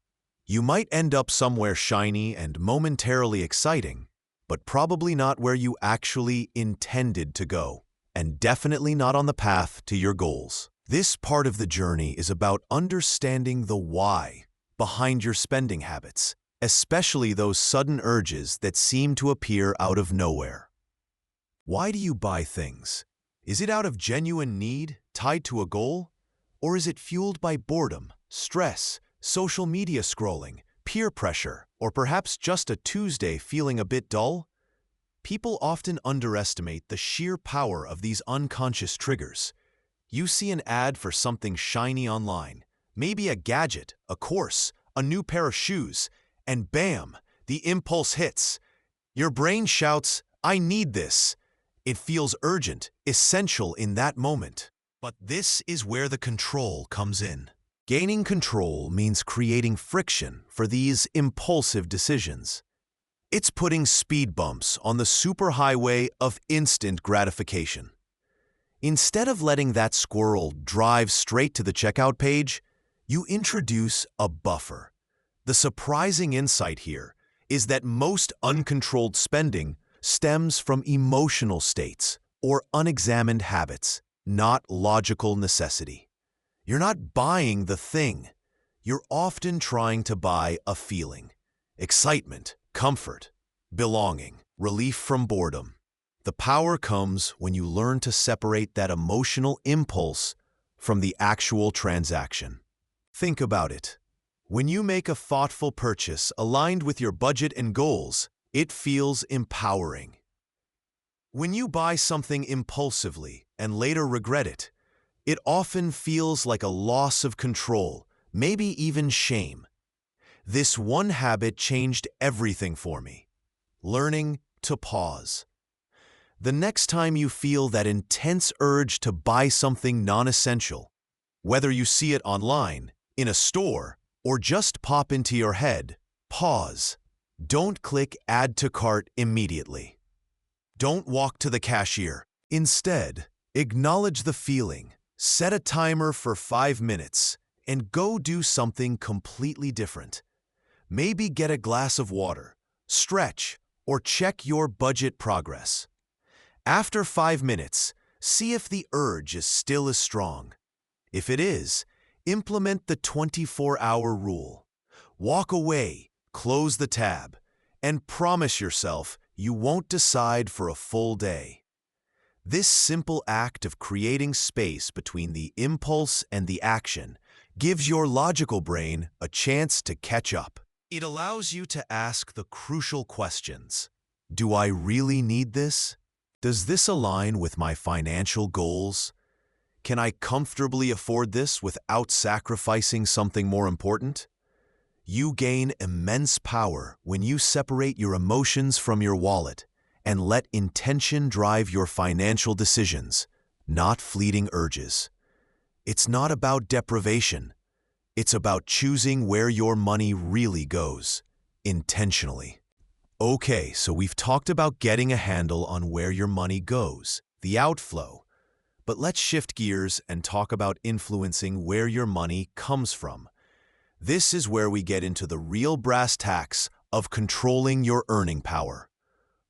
S1: You might end up somewhere shiny and momentarily exciting, but probably not where you actually intended to go, and definitely not on the path to your goals. This part of the journey is about understanding the why behind your spending habits, especially those sudden urges that seem to appear out of nowhere. Why do you buy things? Is it out of genuine need, tied to a goal? Or is it fueled by boredom, stress, social media scrolling, peer pressure, or perhaps just a Tuesday feeling a bit dull? People often underestimate the sheer power of these unconscious triggers. You see an ad for something shiny online, maybe a gadget, a course, a new pair of shoes, and bam, the impulse hits. Your brain shouts, "I need this." It feels urgent, essential in that moment. But this is where the control comes in. Gaining control means creating friction for these impulsive decisions. It's putting speed bumps on the superhighway of instant gratification. Instead of letting that squirrel drive straight to the checkout page, you introduce a buffer. The surprising insight here is that most uncontrolled spending stems from emotional states or unexamined habits, not logical necessity. You're not buying the thing. You're often trying to buy a feeling: excitement, comfort, belonging, relief from boredom. The power comes when you learn to separate that emotional impulse from the actual transaction. Think about it. When you make a thoughtful purchase aligned with your budget and goals, it feels empowering. When you buy something impulsively and later regret it, it often feels like a loss of control, maybe even shame. This one habit changed everything for me. Learning to pause. The next time you feel that intense urge to buy something non-essential, whether you see it online, in a store, or just pop into your head, pause. Don't click Add to Cart immediately. Don't walk to the cashier. Instead, acknowledge the feeling. Set a timer for 5 minutes and go do something completely different. Maybe get a glass of water, stretch, or check your budget progress. After 5 minutes, see if the urge is still as strong. If it is, implement the 24-hour rule. Walk away, close the tab, and promise yourself you won't decide for a full day. This simple act of creating space between the impulse and the action gives your logical brain a chance to catch up. It allows you to ask the crucial questions. Do I really need this? Does this align with my financial goals? Can I comfortably afford this without sacrificing something more important? You gain immense power when you separate your emotions from your wallet and let intention drive your financial decisions, not fleeting urges. It's not about deprivation. It's about choosing where your money really goes, intentionally. Okay, so we've talked about getting a handle on where your money goes, the outflow. But let's shift gears and talk about influencing where your money comes from. This is where we get into the real brass tacks of controlling your earning power.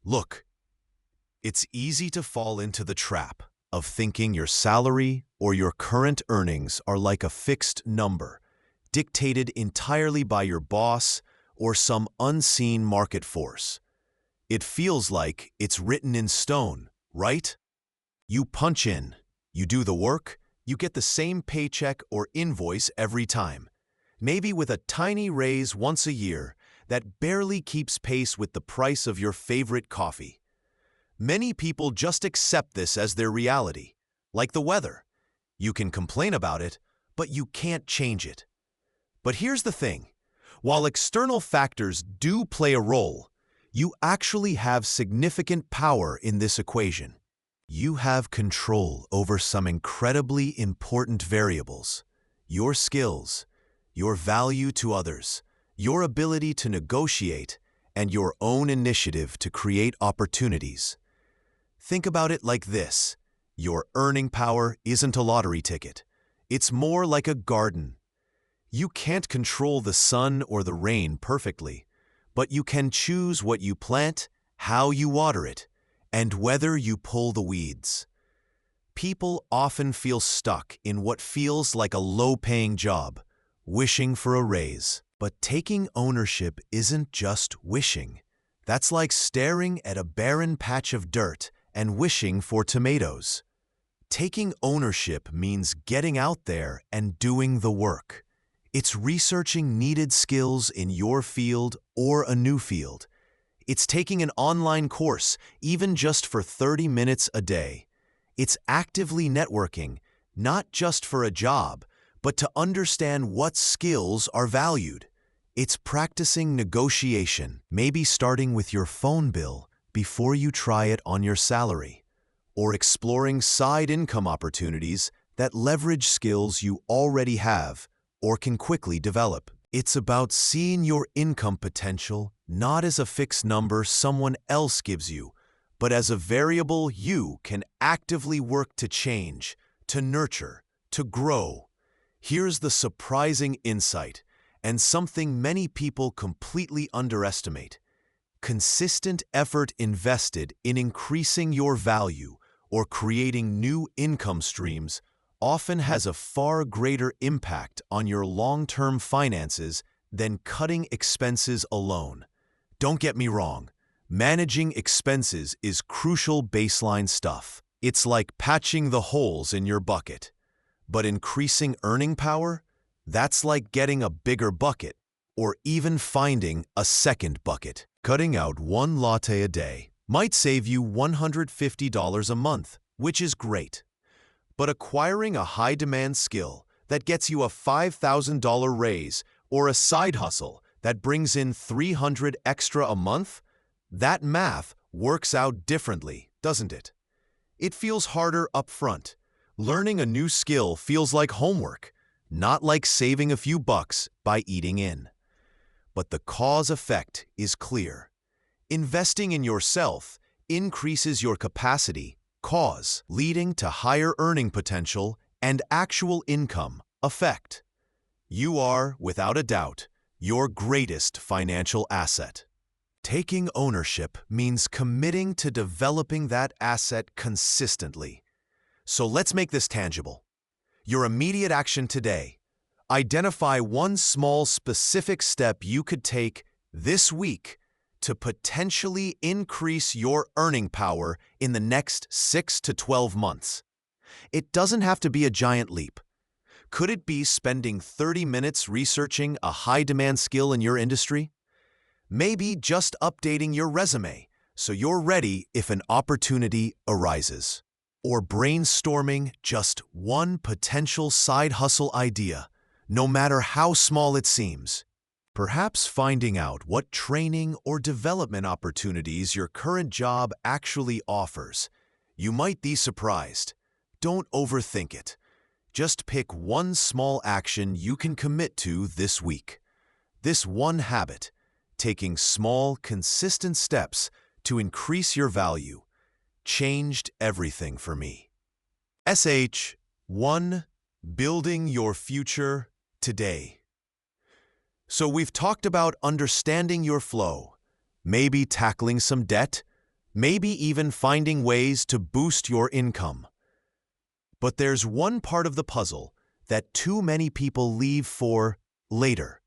S1: Look, it's easy to fall into the trap of thinking your salary or your current earnings are like a fixed number, dictated entirely by your boss or some unseen market force. It feels like it's written in stone, right? You punch in, you do the work, you get the same paycheck or invoice every time, maybe with a tiny raise once a year that barely keeps pace with the price of your favorite coffee. Many people just accept this as their reality, like the weather. You can complain about it, but you can't change it. But here's the thing. While external factors do play a role, you actually have significant power in this equation. You have control over some incredibly important variables: your skills, your value to others, your ability to negotiate, and your own initiative to create opportunities. Think about it like this. Your earning power isn't a lottery ticket. It's more like a garden. You can't control the sun or the rain perfectly, but you can choose what you plant, how you water it, and whether you pull the weeds. People often feel stuck in what feels like a low-paying job, wishing for a raise. But taking ownership isn't just wishing. That's like staring at a barren patch of dirt and wishing for tomatoes. Taking ownership means getting out there and doing the work. It's researching needed skills in your field or a new field. It's taking an online course, even just for 30 minutes a day. It's actively networking, not just for a job, but to understand what skills are valued. It's practicing negotiation, maybe starting with your phone bill before you try it on your salary, or exploring side income opportunities that leverage skills you already have or can quickly develop. It's about seeing your income potential not as a fixed number someone else gives you, but as a variable you can actively work to change, to nurture, to grow. Here's the surprising insight, and something many people completely underestimate. Consistent effort invested in increasing your value or creating new income streams often has a far greater impact on your long-term finances than cutting expenses alone. Don't get me wrong, managing expenses is crucial baseline stuff. It's like patching the holes in your bucket. But increasing earning power? That's like getting a bigger bucket, or even finding a second bucket. Cutting out one latte a day might save you $150 a month, which is great. But acquiring a high-demand skill that gets you a $5,000 raise or a side hustle that brings in $300 extra a month? That math works out differently, doesn't it? It feels harder up front. Learning a new skill feels like homework, not like saving a few bucks by eating in. But the cause-effect is clear. Investing in yourself increases your capacity, leading to higher earning potential and actual income effect. You are, without a doubt, your greatest financial asset. Taking ownership means committing to developing that asset consistently. So let's make this tangible. Your immediate action today. Identify one small specific step you could take this week to potentially increase your earning power in the next 6 to 12 months. It doesn't have to be a giant leap. Could it be spending 30 minutes researching a high-demand skill in your industry? Maybe just updating your resume so you're ready if an opportunity arises. Or brainstorming just one potential side hustle idea, no matter how small it seems. Perhaps finding out what training or development opportunities your current job actually offers. You might be surprised. Don't overthink it. Just pick one small action you can commit to this week. This one habit, taking small, consistent steps to increase your value, changed everything for me. 1. Building your future today. So we've talked about understanding your flow, maybe tackling some debt, maybe even finding ways to boost your income. But there's one part of the puzzle that too many people leave for later,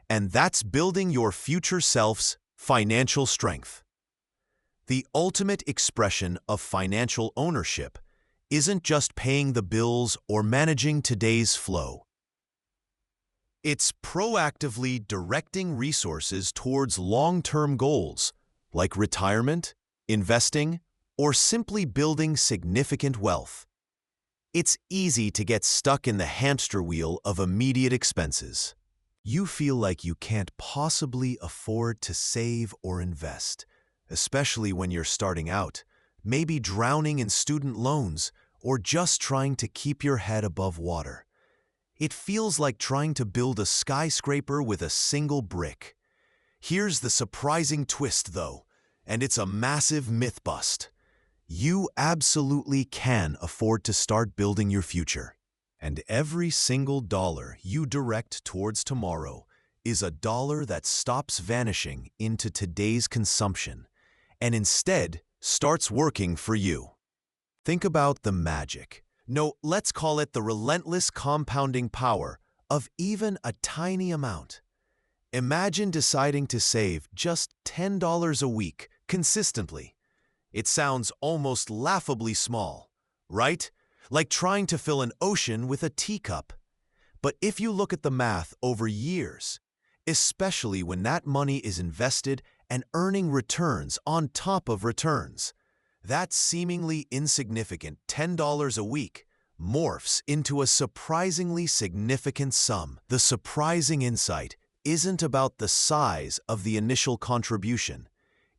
S1: and that's building your future self's financial strength. The ultimate expression of financial ownership isn't just paying the bills or managing today's flow. It's proactively directing resources towards long-term goals, like retirement, investing, or simply building significant wealth. It's easy to get stuck in the hamster wheel of immediate expenses. You feel like you can't possibly afford to save or invest, especially when you're starting out, maybe drowning in student loans or just trying to keep your head above water. It feels like trying to build a skyscraper with a single brick. Here's the surprising twist, though, and it's a massive myth bust. You absolutely can afford to start building your future. And every single dollar you direct towards tomorrow is a dollar that stops vanishing into today's consumption and instead starts working for you. Think about the magic. No, let's call it the relentless compounding power of even a tiny amount. Imagine deciding to save just $10 a week consistently. It sounds almost laughably small, right? Like trying to fill an ocean with a teacup. But if you look at the math over years, especially when that money is invested and earning returns on top of returns, that seemingly insignificant $10 a week morphs into a surprisingly significant sum. The surprising insight isn't about the size of the initial contribution.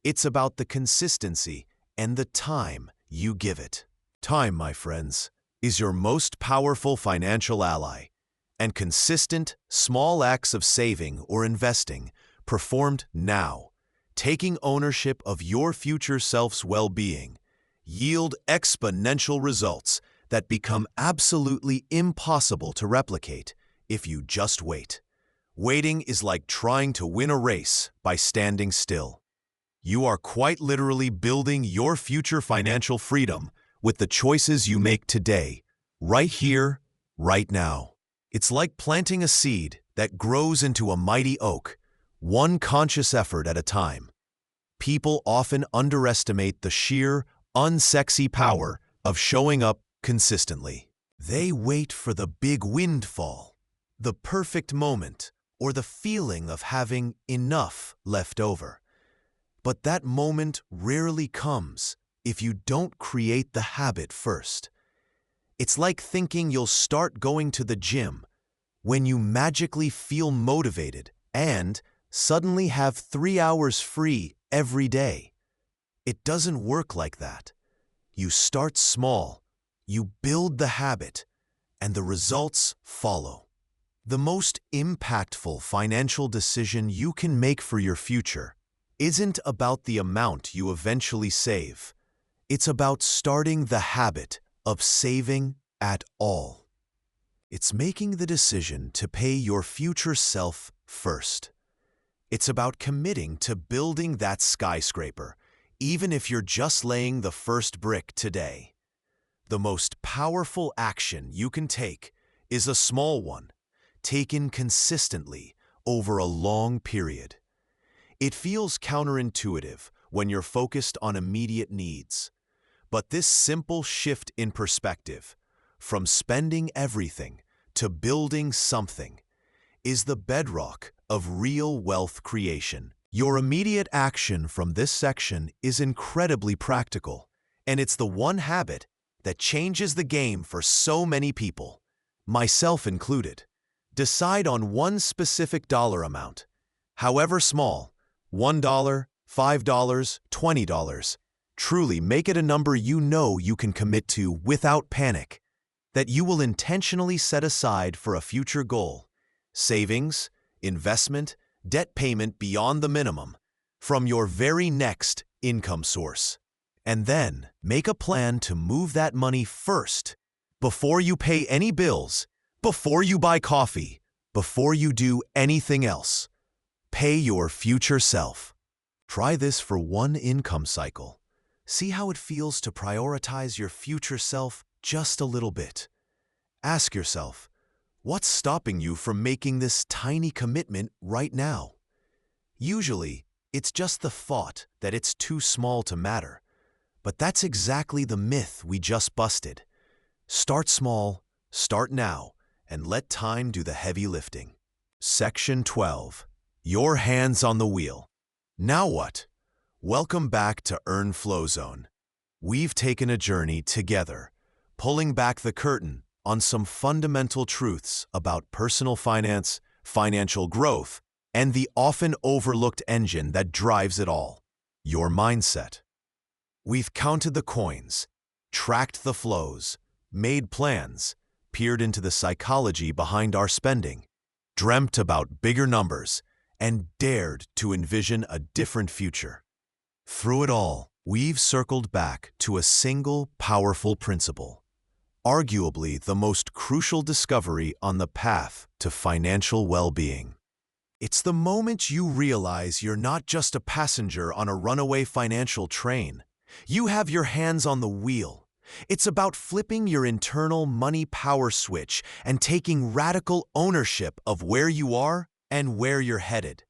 S1: It's about the consistency and the time you give it. Time, my friends, is your most powerful financial ally, and consistent, small acts of saving or investing performed now, taking ownership of your future self's well-being, yield exponential results that become absolutely impossible to replicate if you just wait. Waiting is like trying to win a race by standing still. You are quite literally building your future financial freedom with the choices you make today, right here, right now. It's like planting a seed that grows into a mighty oak, one conscious effort at a time. People often underestimate the sheer, unsexy power of showing up consistently. They wait for the big windfall, the perfect moment, or the feeling of having enough left over. But that moment rarely comes if you don't create the habit first. It's like thinking you'll start going to the gym when you magically feel motivated and suddenly have 3 hours free every day. It doesn't work like that. You start small, you build the habit, and the results follow. The most impactful financial decision you can make for your future isn't about the amount you eventually save. It's about starting the habit of saving at all. It's making the decision to pay your future self first. It's about committing to building that skyscraper, even if you're just laying the first brick today. The most powerful action you can take is a small one, taken consistently over a long period. It feels counterintuitive when you're focused on immediate needs. But this simple shift in perspective, from spending everything to building something, is the bedrock of real wealth creation. Your immediate action from this section is incredibly practical, and it's the one habit that changes the game for so many people, myself included. Decide on one specific dollar amount, however small, $1, $5, $20. Truly make it a number you know you can commit to without panic, that you will intentionally set aside for a future goal, savings, investment, debt payment beyond the minimum, from your very next income source. And then make a plan to move that money first, before you pay any bills, before you buy coffee, before you do anything else. Pay your future self. Try this for one income cycle. See how it feels to prioritize your future self just a little bit. Ask yourself, what's stopping you from making this tiny commitment right now? Usually, it's just the thought that it's too small to matter. But that's exactly the myth we just busted. Start small, start now, and let time do the heavy lifting. Section 12. Your hands on the wheel. Now what? Welcome back to Earn Flow Zone. We've taken a journey together, pulling back the curtain on some fundamental truths about personal finance, financial growth, and the often overlooked engine that drives it all, your mindset. We've counted the coins, tracked the flows, made plans, peered into the psychology behind our spending, dreamt about bigger numbers, and dared to envision a different future. Through it all, we've circled back to a single powerful principle, arguably the most crucial discovery on the path to financial well-being. It's the moment you realize you're not just a passenger on a runaway financial train. You have your hands on the wheel. It's about flipping your internal money power switch and taking radical ownership of where you are and where you're headed.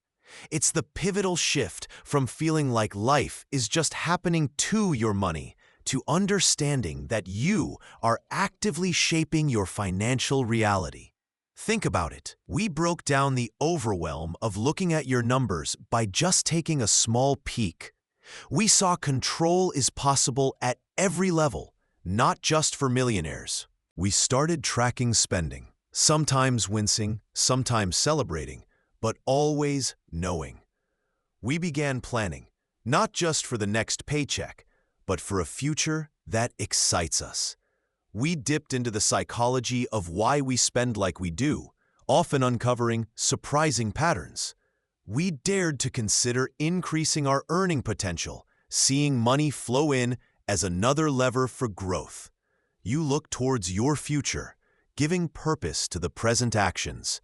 S1: It's the pivotal shift from feeling like life is just happening to your money to understanding that you are actively shaping your financial reality. Think about it. We broke down the overwhelm of looking at your numbers by just taking a small peek. We saw control is possible at every level, not just for millionaires. We started tracking spending, sometimes wincing, sometimes celebrating, but always knowing. We began planning, not just for the next paycheck, but for a future that excites us. We dipped into the psychology of why we spend like we do, often uncovering surprising patterns. We dared to consider increasing our earning potential, seeing money flow in as another lever for growth. You look towards your future, giving purpose to the present actions.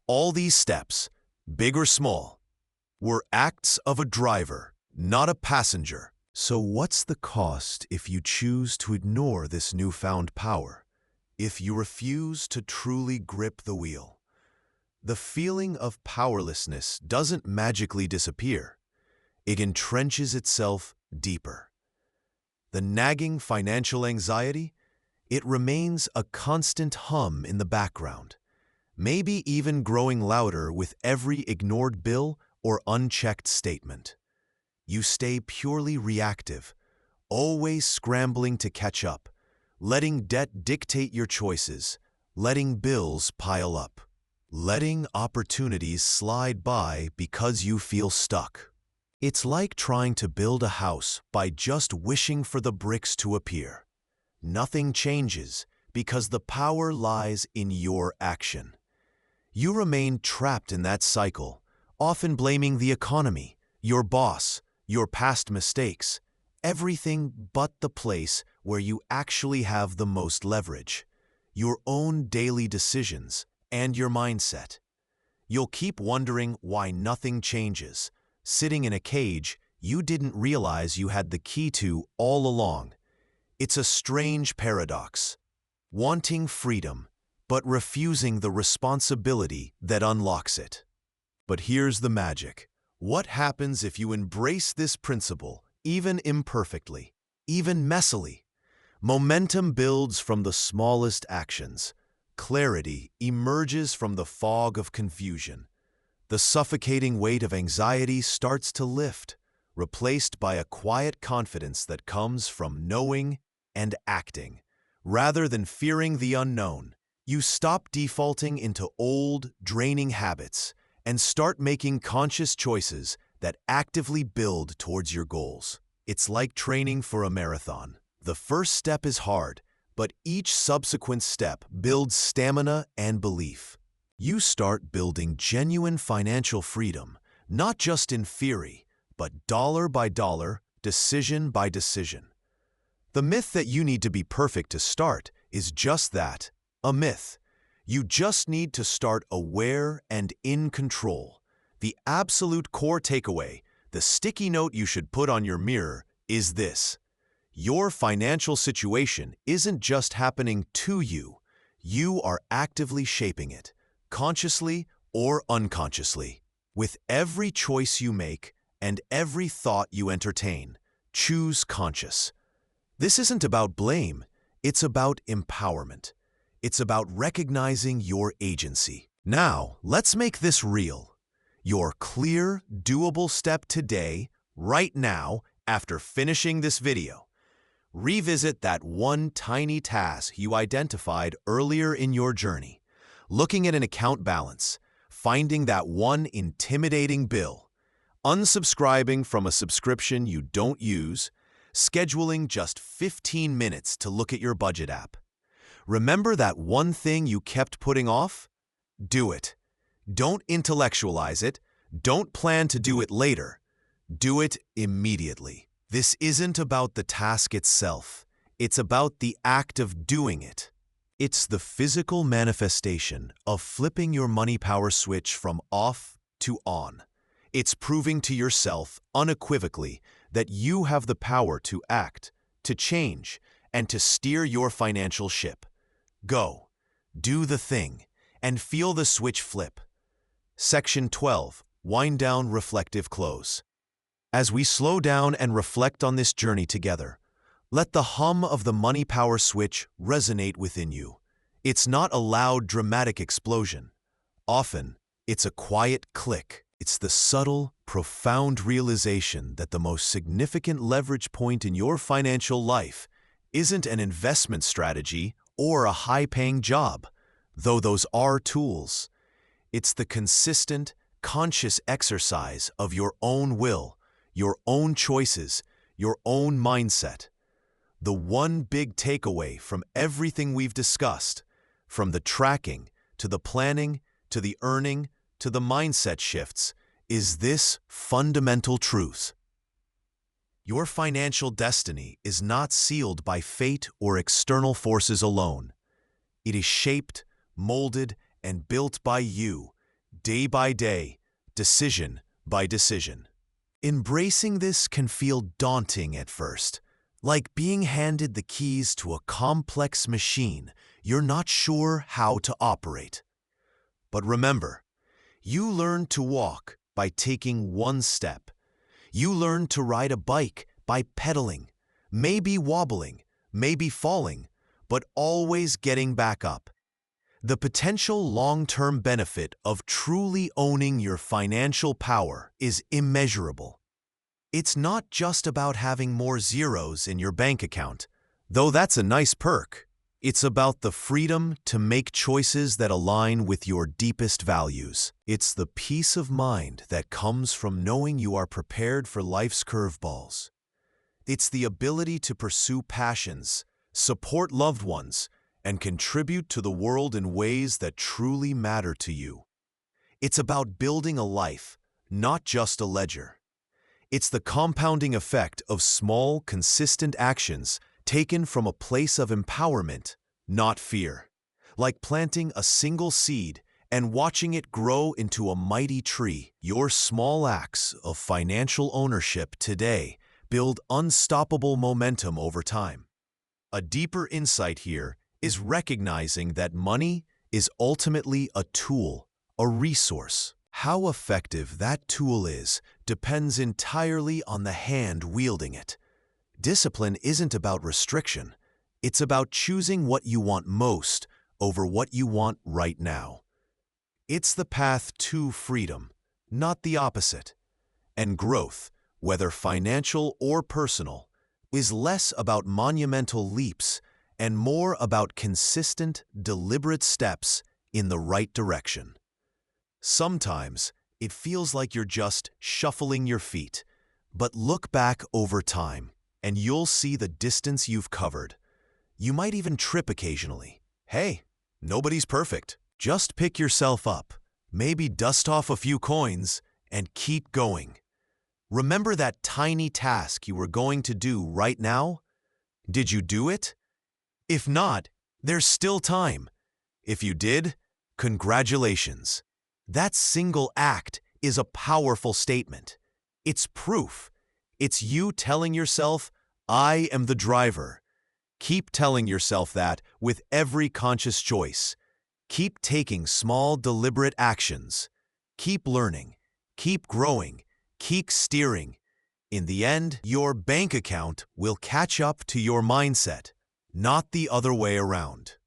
S1: All these steps, big or small, were acts of a driver, not a passenger. So what's the cost if you choose to ignore this newfound power? If you refuse to truly grip the wheel? The feeling of powerlessness doesn't magically disappear. It entrenches itself deeper. The nagging financial anxiety, it remains a constant hum in the background, maybe even growing louder with every ignored bill or unchecked statement. You stay purely reactive, always scrambling to catch up, letting debt dictate your choices, letting bills pile up, letting opportunities slide by because you feel stuck. It's like trying to build a house by just wishing for the bricks to appear. Nothing changes because the power lies in your action. You remain trapped in that cycle, often blaming the economy, your boss, your past mistakes, everything but the place where you actually have the most leverage, your own daily decisions, and your mindset. You'll keep wondering why nothing changes, sitting in a cage you didn't realize you had the key to all along. It's a strange paradox, wanting freedom, but refusing the responsibility that unlocks it. But here's the magic. What happens if you embrace this principle, even imperfectly, even messily? Momentum builds from the smallest actions. Clarity emerges from the fog of confusion. The suffocating weight of anxiety starts to lift, replaced by a quiet confidence that comes from knowing and acting. Rather than fearing the unknown, you stop defaulting into old, draining habits and start making conscious choices that actively build towards your goals. It's like training for a marathon. The first step is hard, but each subsequent step builds stamina and belief. You start building genuine financial freedom, not just in theory, but dollar by dollar, decision by decision. The myth that you need to be perfect to start is just that, a myth. You just need to start aware and in control. The absolute core takeaway, the sticky note you should put on your mirror, is this. Your financial situation isn't just happening to you. You are actively shaping it, consciously or unconsciously. With every choice you make and every thought you entertain, choose conscious. This isn't about blame, it's about empowerment. It's about recognizing your agency. Now, let's make this real. Your clear, doable step today, right now, after finishing this video. Revisit that one tiny task you identified earlier in your journey. Looking at an account balance, finding that one intimidating bill, unsubscribing from a subscription you don't use, scheduling just 15 minutes to look at your budget app. Remember that one thing you kept putting off? Do it. Don't intellectualize it. Don't plan to do it later. Do it immediately. This isn't about the task itself. It's about the act of doing it. It's the physical manifestation of flipping your money power switch from off to on. It's proving to yourself unequivocally that you have the power to act, to change, and to steer your financial ship. Go, do the thing, and feel the switch flip. Section 12. Wind down, reflective close. As we slow down and reflect on this journey together, let the hum of the money power switch resonate within you. It's not a loud, dramatic explosion. Often, it's a quiet click. It's the subtle, profound realization that the most significant leverage point in your financial life isn't an investment strategy or a high-paying job, though those are tools. It's the consistent, conscious exercise of your own will, your own choices, your own mindset. The one big takeaway from everything we've discussed, from the tracking, to the planning, to the earning, to the mindset shifts, is this fundamental truth. Your financial destiny is not sealed by fate or external forces alone. It is shaped, molded, and built by you, day by day, decision by decision. Embracing this can feel daunting at first, like being handed the keys to a complex machine you're not sure how to operate. But remember, you learn to walk by taking one step. You learn to ride a bike by pedaling, maybe wobbling, maybe falling, but always getting back up. The potential long-term benefit of truly owning your financial power is immeasurable. It's not just about having more zeros in your bank account, though that's a nice perk. It's about the freedom to make choices that align with your deepest values. It's the peace of mind that comes from knowing you are prepared for life's curveballs. It's the ability to pursue passions, support loved ones, and contribute to the world in ways that truly matter to you. It's about building a life, not just a ledger. It's the compounding effect of small, consistent actions taken from a place of empowerment, not fear. like planting a single seed and watching it grow into a mighty tree. Your small acts of financial ownership today build unstoppable momentum over time. A deeper insight here is recognizing that money is ultimately a tool, a resource. How effective that tool is depends entirely on the hand wielding it. Discipline isn't about restriction. It's about choosing what you want most over what you want right now. It's the path to freedom, not the opposite. And growth, whether financial or personal, is less about monumental leaps and more about consistent, deliberate steps in the right direction. Sometimes it feels like you're just shuffling your feet, but look back over time and you'll see the distance you've covered. You might even trip occasionally. Hey, nobody's perfect. Just pick yourself up, maybe dust off a few coins, and keep going. Remember that tiny task you were going to do right now? Did you do it? If not, there's still time. If you did, congratulations. That single act is a powerful statement. It's proof. It's you telling yourself, I am the driver. Keep telling yourself that with every conscious choice. Keep taking small, deliberate actions. Keep learning. Keep growing. Keep steering. In the end, your bank account will catch up to your mindset, not the other way around.